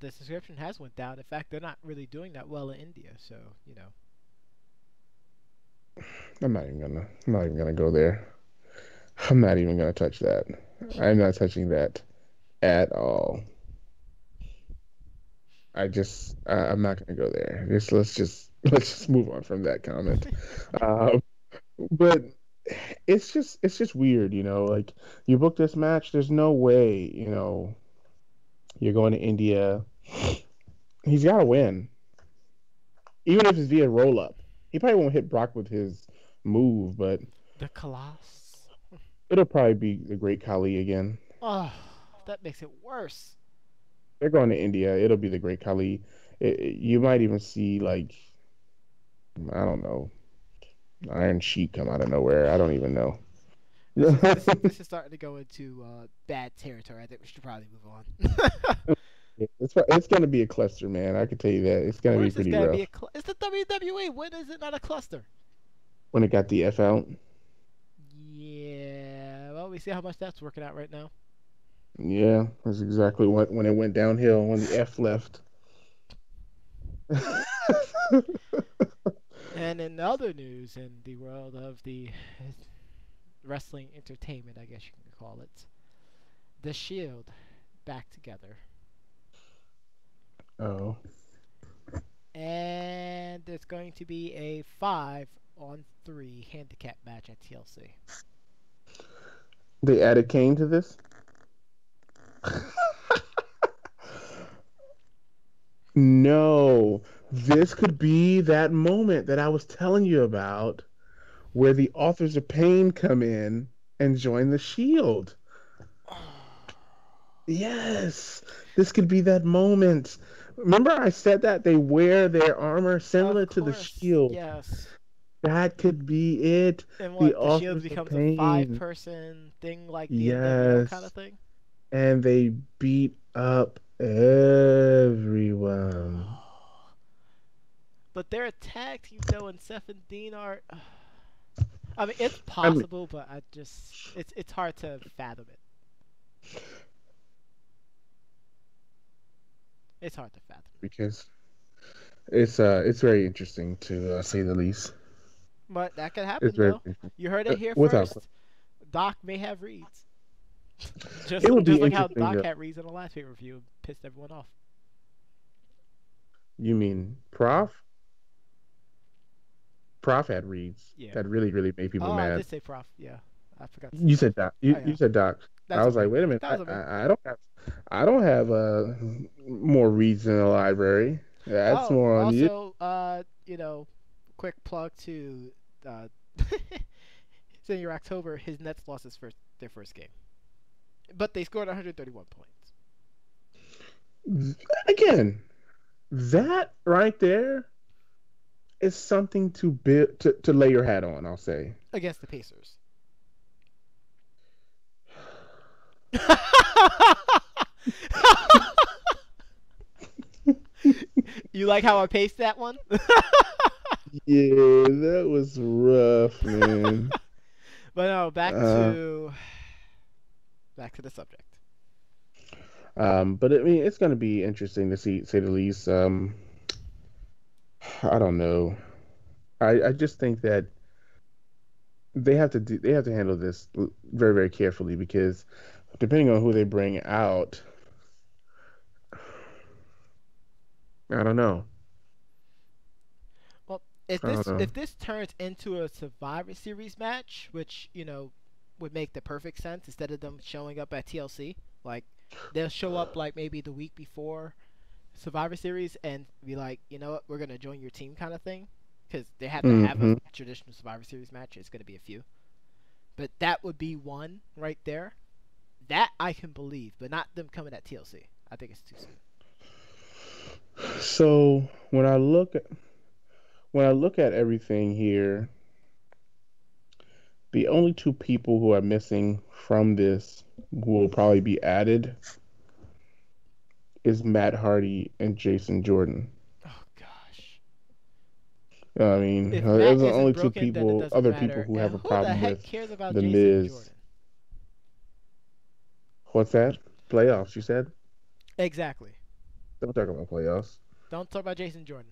The subscription has went down. In fact, they're not really doing that well in India. So I'm not even gonna go there. I'm not even gonna touch that. I'm not touching that at all. I'm not gonna go there. Let's just move on from that comment. But it's just weird, like you book this match, there's no way, you're going to India. He's gotta win. Even if it's via roll up. He probably won't hit Brock with his move, but the Colossus. It'll probably be the Great Khali again. Oh, that makes it worse. They're going to India. It'll be the Great Khali. You might even see, like, I don't know, Iron Sheik come out of nowhere. I don't even know. This is starting to go into bad territory. I think we should probably move on. It's going to be a cluster, man. I can tell you that. It's going to be pretty rough. It's the WWE. When is it not a cluster? When it got the F out? well, we see how much that's working out right now. Yeah, that's exactly what when it went downhill when the F left. And in other news, in the world of the wrestling entertainment, I guess you can call it, the Shield back together. Oh. And there's going to be a 5-on-3 handicap match at TLC. They added Kane to this? No. This could be that moment that I was telling you about where the Authors of Pain come in and join the Shield. Yes. This could be that moment. Remember I said that they wear their armor similar to the Shield. Yes. That could be it. And what, the Shield becomes a 5-person thing like the NWO kind of thing? And they beat up everyone. But they're a tag team though, and Seth and Dean are. I mean, it's possible, but it's hard to fathom it. It's hard to fathom because it's very interesting to say the least. But that could happen though. You heard it here first. Doc may have reads. just like how Doc had reads in the last pay-per-view and pissed everyone off. You mean Prof? Prof had reads that really made people mad. I did say Prof. Yeah, I forgot. You said Doc. You said Doc. I was like, wait a minute. I don't have more reads in the library. That's more on you. Also, quick plug to Senior October. His Nets lost their first game, but they scored 131 points. Again, that right there is something to lay your hat on. I'll say against the Pacers. You like how I paced that one? Yeah, that was rough, man. But no, back to the subject. But I mean, it's going to be interesting to say the least. I don't know. I just think that they have to handle this very, very carefully because depending on who they bring out, I don't know. Well, if this turns into a Survivor Series match, which would make the perfect sense instead of them showing up at TLC, like they'll show up like maybe the week before Survivor Series and be like, you know what, we're gonna join your team kind of thing, because they have to have a traditional Survivor Series match. It's gonna be a few, but that would be one right there. That I can believe, but not them coming at TLC. I think it's too soon. So when I look at everything here, the only two people who are missing from this who will probably be added is Matt Hardy and Jason Jordan. Oh gosh. I mean, those are the only two people, other people who have a problem with the Miz. Jordan? What's that? Playoffs, you said? Exactly. Don't talk about playoffs. Don't talk about Jason Jordan.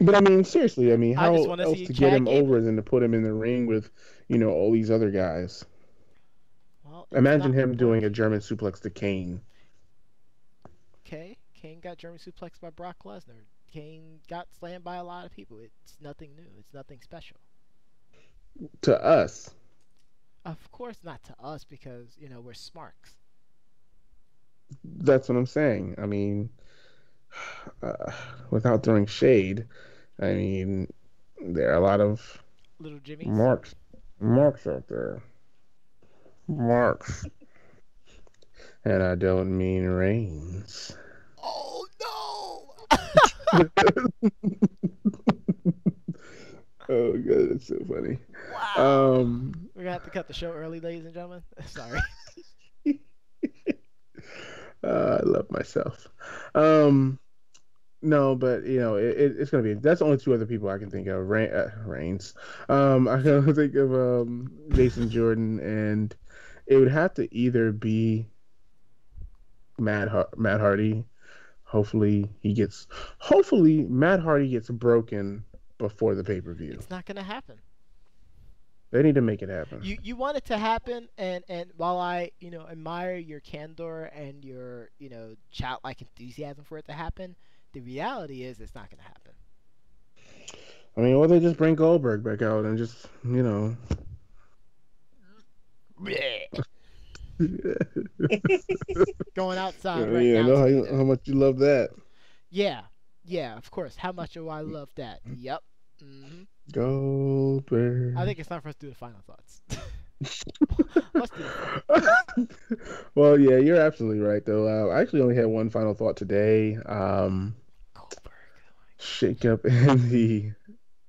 But I mean, seriously, how else to get him over than to put him in the ring with, all these other guys? Well, imagine him doing a German suplex to Kane. Okay, Kane got German suplexed by Brock Lesnar. Kane got slammed by a lot of people. It's nothing new. It's nothing special. To us. Of course not to us because, we're smarks. That's what I'm saying. I mean, without throwing shade, I mean, there are a lot of little Jimmys. Marks out there. Marks. And I don't mean Reigns. Oh, no! Oh, God, that's so funny. Wow. We're going to have to cut the show early, ladies and gentlemen. Sorry. I love myself. No, but it's gonna be. That's only two other people I can think of. Reigns. I can think of Jason Jordan, and it would have to either be Matt Hardy. Hopefully Matt Hardy gets broken before the pay-per-view. It's not gonna happen. They need to make it happen. You want it to happen, and while I admire your candor and your childlike enthusiasm for it to happen, the reality is it's not gonna happen. I mean, or they just bring Goldberg back out and just going outside right now. I know how much you love that. Yeah, of course. How much do I love that? Yep. Mm-hmm. Goldberg. I think it's time for us to do the final thoughts. Let's do it. Well, yeah, you're absolutely right, though. I actually only had one final thought today. Goldberg. Shake up in the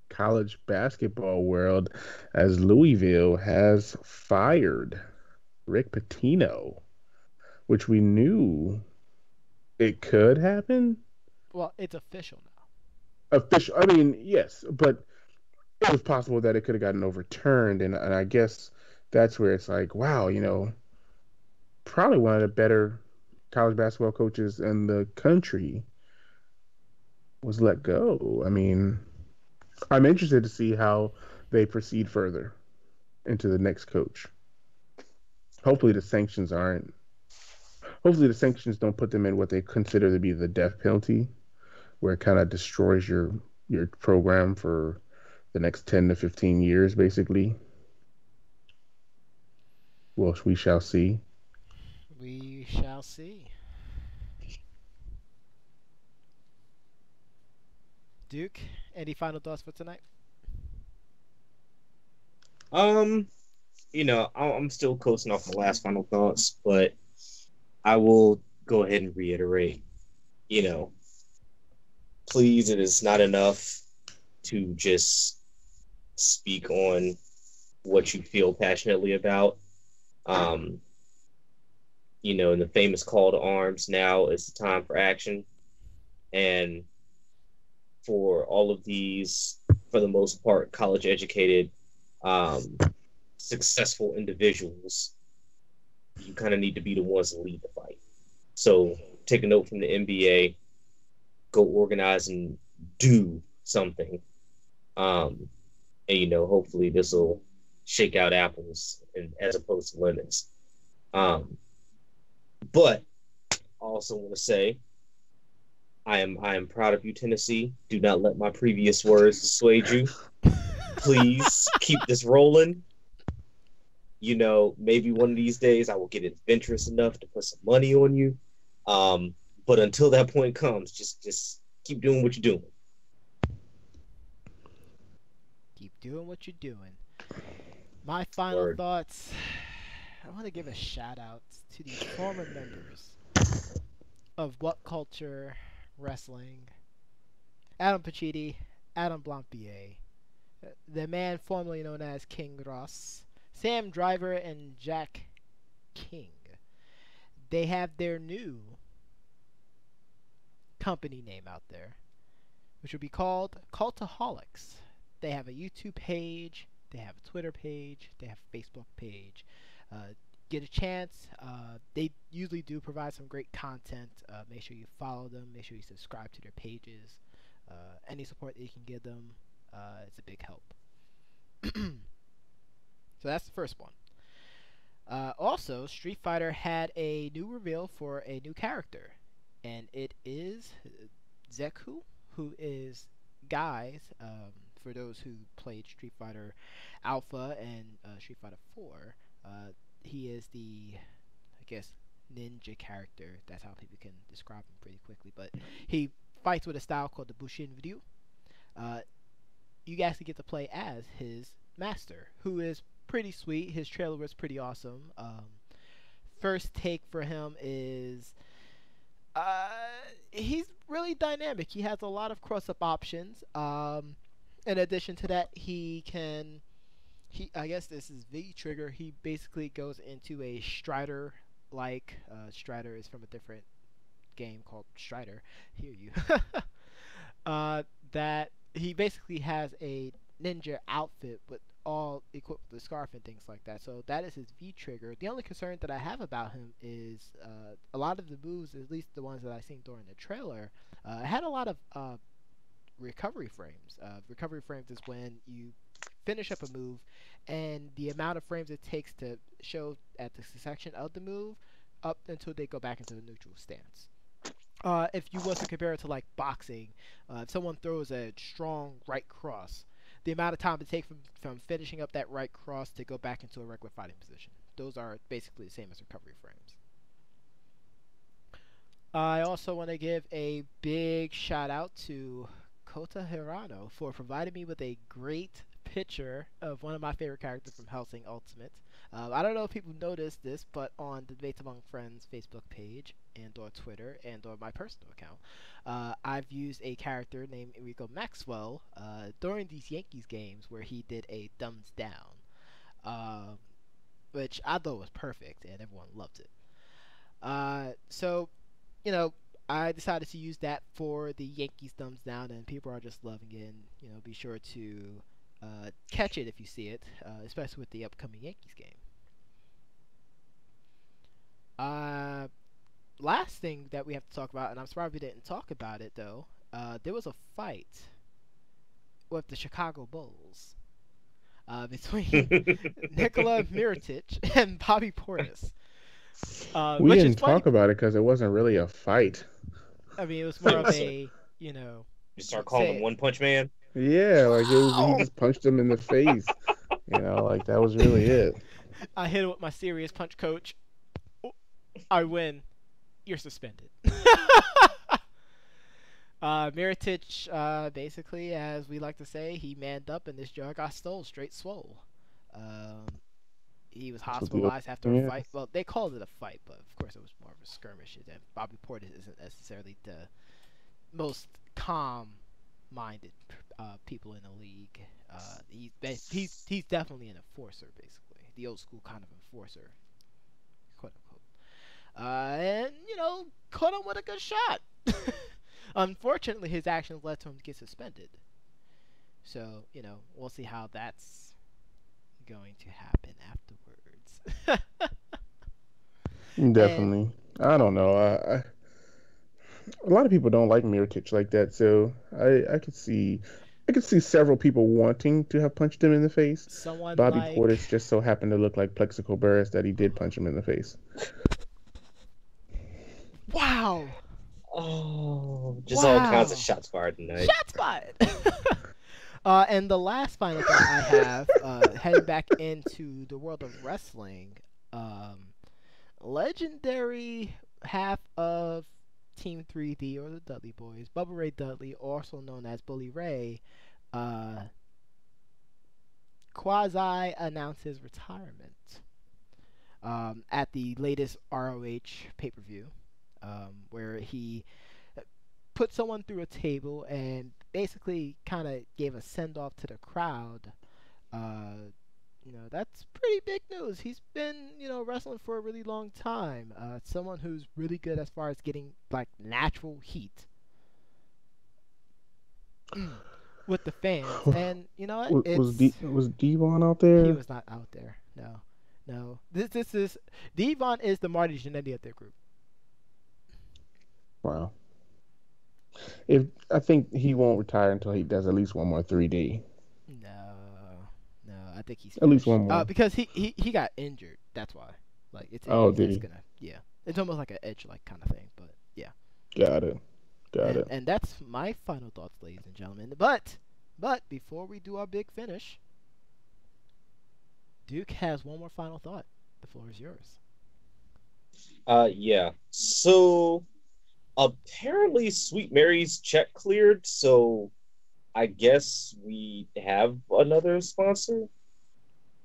college basketball world as Louisville has fired Rick Pitino, which we knew it could happen. Well, it's official now. Official. I mean, yes, but it was possible that it could have gotten overturned, and I guess that's where it's like, wow, probably one of the better college basketball coaches in the country was let go. I mean, I'm interested to see how they proceed further into the next coach. Hopefully the sanctions don't put them in what they consider to be the death penalty, where it kind of destroys your program for the next 10 to 15 years, basically. Well, we shall see. We shall see. Duke, any final thoughts for tonight? I'm still coasting off my last final thoughts, but I will go ahead and reiterate. Please, it is not enough to just speak on what you feel passionately about. In the famous call to arms, now is the time for action. And for all of these, for the most part, college-educated, successful individuals, you kind of need to be the ones to lead the fight. So take a note from the NBA, go organize and do something. And, hopefully this will shake out apples as opposed to lemons. But I also want to say, I am proud of you, Tennessee. Do not let my previous words dissuade you. Please keep this rolling. Maybe one of these days I will get adventurous enough to put some money on you. But until that point comes, just keep doing what you're doing. Keep doing what you're doing. My final thoughts. I want to give a shout out to the former members of What Culture Wrestling: Adam Pacitti, Adam Blampier, the man formerly known as King Ross, Sam Driver, and Jack King. They have their new company name out there, which will be called Cultaholics. They have a YouTube page, they have a Twitter page, they have a Facebook page. Get a chance. They usually do provide some great content. Make sure you follow them. Make sure you subscribe to their pages. Any support that you can give them, it's a big help. So that's the first one. Also, Street Fighter had a new reveal for a new character, and it is Zeku, who is Guys. For those who played Street Fighter Alpha and Street Fighter 4, he is the, I guess, ninja character. That's how people can describe him pretty quickly. But he fights with a style called the Bushin Ryu. You actually get to play as his master, who is pretty sweet. His trailer was pretty awesome. First take for him is he's really dynamic. He has a lot of cross-up options. In addition to that, I guess this is V-Trigger. He basically goes into a Strider-like. Strider is from a different game called Strider. Hear you. that he basically has a ninja outfit with all equipped with the scarf and things like that. So that is his V trigger. The only concern that I have about him is a lot of the moves, at least the ones that I seen during the trailer, had a lot of recovery frames. Recovery frames is when you finish up a move, and the amount of frames it takes to show at the section of the move up until they go back into the neutral stance. If you was to compare it to like boxing, if someone throws a strong right cross, the amount of time it takes from finishing up that right cross to go back into a regular fighting position, those are basically the same as recovery frames. I also want to give a big shout out to Kota Hirano for providing me with a great picture of one of my favorite characters from Hellsing Ultimate. I don't know if people noticed this, but on the Debates Among Friends Facebook page and or Twitter and or my personal account, I've used a character named Enrico Maxwell during these Yankees games where he did a thumbs down, which I thought was perfect and everyone loved it. So, you know, I decided to use that for the Yankees thumbs down, and people are just loving it. And, you know, be sure to catch it if you see it, especially with the upcoming Yankees game. Last thing that we have to talk about, and I'm surprised we didn't talk about it though, there was a fight with the Chicago Bulls between Nikola Mirotic and Bobby Portis. We didn't talk about it because it wasn't really a fight. I mean, it was more of a, you know... You start calling him One Punch Man? Yeah, like he just punched him in the face. You know, like that was really it. I hit it with my serious punch, coach. I win. You're suspended. Mirotic, basically, as we like to say, he manned up and this jar got stole, straight swole. He was hospitalized after a fight. Well, they called it a fight, but of course it was more of a skirmish. And Bobby Portis isn't necessarily the most calm-minded people in the league. He's definitely an enforcer, basically, the old school kind of enforcer, quote unquote. And you know, caught him with a good shot. Unfortunately, his actions led to him to get suspended. So you know, we'll see how that's going to happen afterwards. Definitely. I don't know. A lot of people don't like Mirotic like that, so I could see several people wanting to have punched him in the face. Bobby Portis just so happened to look like Plexico Burress that he did punch him in the face. Wow. Oh, just all kinds of shots fired tonight. Shots fired. And the last final thought I have, heading back into the world of wrestling, legendary half of Team 3D, or the Dudley Boys, Bubba Ray Dudley, also known as Bully Ray, quasi announced his retirement at the latest ROH pay-per-view, where he put someone through a table and basically kind of gave a send-off to the crowd. You know, that's pretty big news. He's been, you know, wrestling for a really long time. Someone who's really good as far as getting like natural heat with the fans. And you know what? Was Devon out there? He was not out there. No. This is Devon is the Marty Jannetty of their group. Wow. I think he won't retire until he does at least one more 3D. No, I think he's finished. At least one more. Because he got injured. That's why. Like it's it's almost like an edge like kind of thing. But yeah. Got it. And that's my final thoughts, ladies and gentlemen. But before we do our big finish, Duke has one more final thought. The floor is yours. Yeah. So apparently Sweet Mary's check cleared, so I guess we have another sponsor.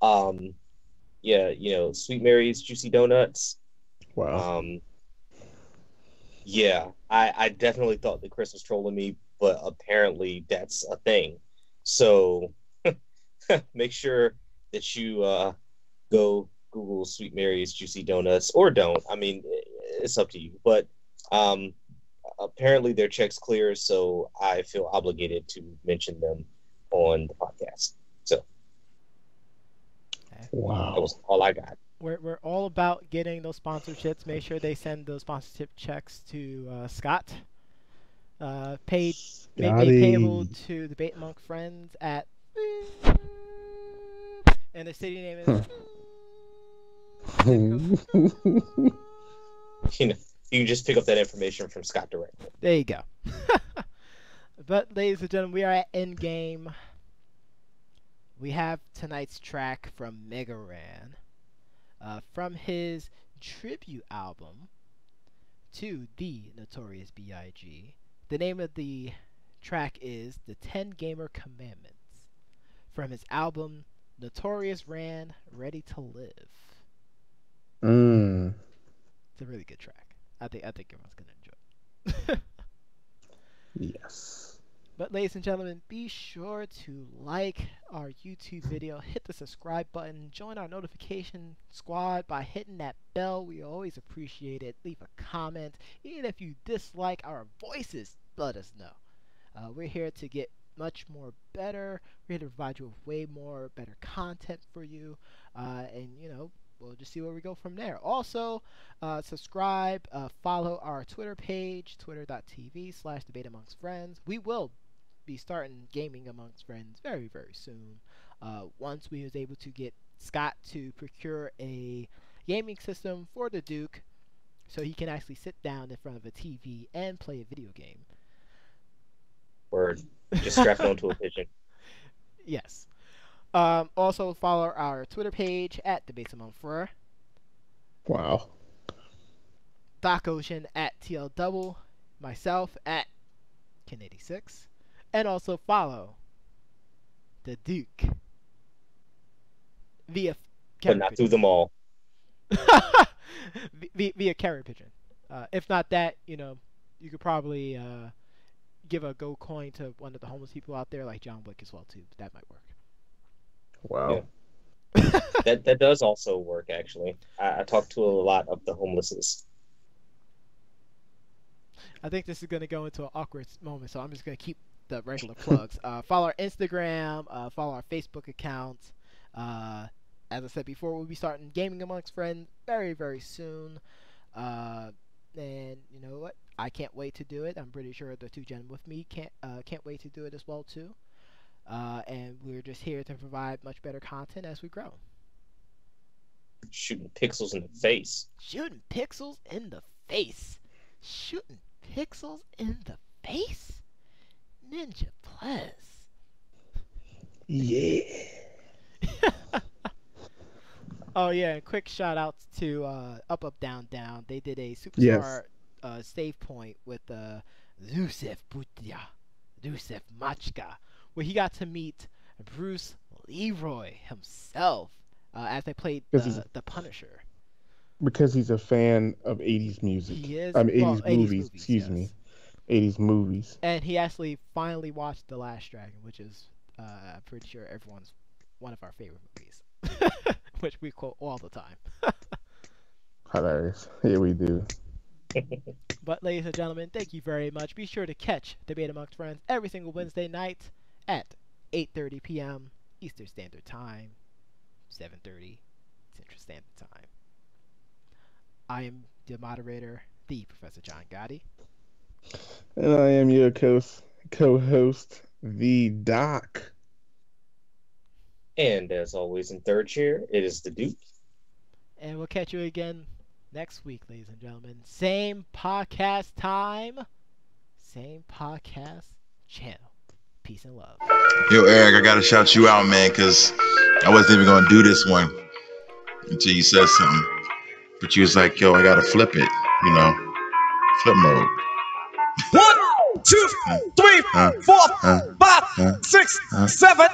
Yeah, you know, Sweet Mary's Juicy Donuts. Wow. Yeah, I definitely thought that Chris was trolling me, but apparently that's a thing. So make sure that you go Google Sweet Mary's Juicy Donuts, or don't. I mean, it's up to you. But apparently their checks clear, so I feel obligated to mention them on the podcast. So, wow, that was all I got. We're all about getting those sponsorships. Make sure they send those sponsorship checks to Scott. Made payable to the Bait Monk Friends at, and the city name is. You can just pick up that information from Scott directly. There you go. But, ladies and gentlemen, we are at Endgame. We have tonight's track from Mega Ran, from his tribute album to the Notorious B.I.G. The name of the track is The 10 Gamer Commandments, from his album Notorious Ran Ready to Live. It's a really good track. I think everyone's going to enjoy it. Yes. But ladies and gentlemen, be sure to like our YouTube video, hit the subscribe button, join our notification squad by hitting that bell. We always appreciate it. Leave a comment. Even if you dislike our voices, let us know. We're here to get much more better. We're here to provide you with way more better content for you. And, we'll just see where we go from there. Also, subscribe, follow our Twitter page, twitter.tv/debateamongstfriends. We will be starting Gaming Amongst Friends very, very soon. Once we was able to get Scott to procure a gaming system for the Duke so he can actually sit down in front of a TV and play a video game. Word. Just strap it onto a pigeon. Yes. Also follow our Twitter page at Debates Among Friends. Wow. Doc Ocean at TL Double, myself at Ken86, and also follow the Duke via but not through them all. via carrier pigeon. If not that, you could probably give a go coin to one of the homeless people out there, like John Wick as well too. That might work. Wow. Yeah. that does also work, actually. I talked to a lot of the homelesses. I think this is going to go into an awkward moment, so I'm just going to keep the regular plugs. Follow our Instagram, follow our Facebook account. As I said before, we'll be starting Gaming Amongst Friends very, very soon. And you know what? I can't wait to do it. I'm pretty sure the two gentlemen with me can't wait to do it as well too. And we're just here to provide much better content as we grow. Shooting pixels in the face. Shooting pixels in the face. Shooting pixels in the face? Ninja Plus. Yeah. Oh yeah, and quick shout outs to Up Up Down Down. They did a superstar save point with Zusef Machka, where he got to meet Bruce Leroy himself as they played the Punisher. Because he's a fan of 80s music. He is. 80s movies, excuse me. 80s movies. And he actually finally watched The Last Dragon, which is, I'm pretty sure everyone's one of our favorite movies. Which we quote all the time. Hilarious. Yeah, we do. But ladies and gentlemen, thank you very much. Be sure to catch Debate Amongst Friends every single Wednesday night at 8:30 p.m. Eastern Standard Time, 7:30 Central Standard Time. I am the moderator, the Professor John Gotti. And I am your co-host, the Doc. And as always in third chair, it is the Duke. And we'll catch you again next week, ladies and gentlemen. Same podcast time, same podcast channel. Peace and love. Yo, Eric, I gotta shout you out, man, because I wasn't even gonna do this one until you said something. But you was like, yo, I gotta flip it, flip mode. 1, 2, 3, 4, 5, 6, 7,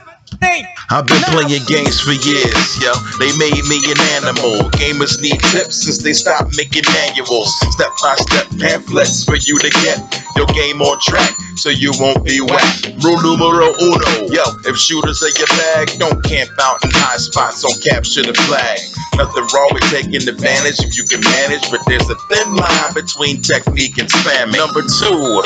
I've been playing games for years, yo. They made me an animal. Gamers need tips since they stopped making manuals. Step-by-step pamphlets for you to get your game on track so you won't be whacked. Rule numero uno, yo. If shooters are your bag, don't camp out in high spots on capture the flag. Nothing wrong with taking advantage if you can manage, but there's a thin line between technique and spamming. Number 2,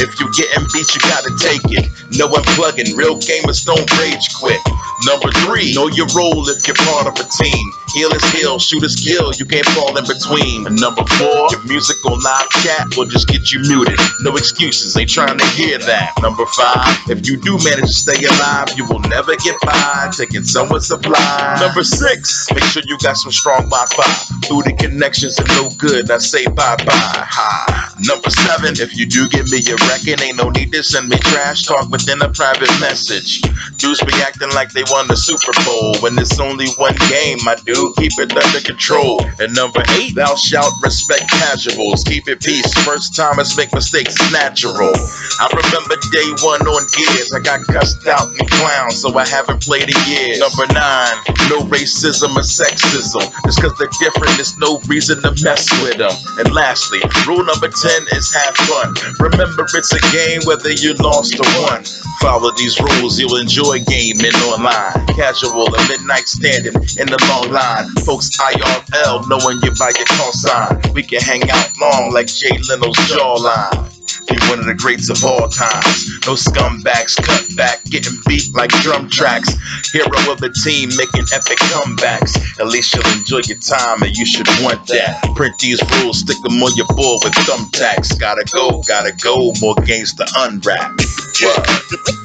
if you getting beat, you gotta take it. No unplugging, real gamers don't rage quit. Number 3, know your role if you're part of a team. Heal is heal, shoot is kill, you can't fall in between. And number 4, your music on live chat will just get you muted. No excuses, ain't trying to hear that. Number 5, if you do manage to stay alive, you will never get by taking someone's supply. Number 6, make sure you got some strong Wi-Fi. Through the connections are no good, I say bye-bye. Ha. Number 7, if you do give me a record, ain't no need to send me trash talk within a private message. Dudes be acting like they won the Super Bowl when it's only one game, my dude, keep it under control. And number 8, thou shalt respect casuals, keep it peace, first timers make mistakes, it's natural. I remember day 1 on Gears, I got cussed out and clowned, so I haven't played in years. Number 9, no racism or sexism, just cause they're different, there's no reason to mess with them. And lastly, rule number 10 is have fun. Remember it's a game whether you lost or won. Follow these rules, you'll enjoy gaming online. Casual or midnight standing in the long line. Folks IRL knowing you by your call sign. We can hang out long like Jay Leno's jawline. You're one of the greats of all times. No scumbags cut back, getting beat like drum tracks. Hero of the team making epic comebacks. At least you'll enjoy your time and you should want that. Print these rules, stick them on your board with thumbtacks. Gotta go, more games to unwrap. Get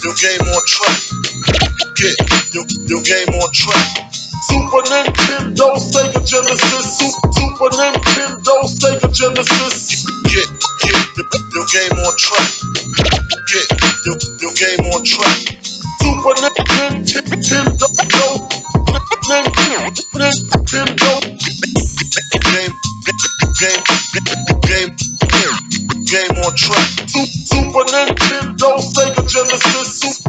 your game on track. Get your game on track. Super Nintendo, Sega Genesis. Super Nintendo, Sega Genesis. Get your game on track. Get your game on track. Super Nintendo, game on track. Super Nintendo, Sega Genesis.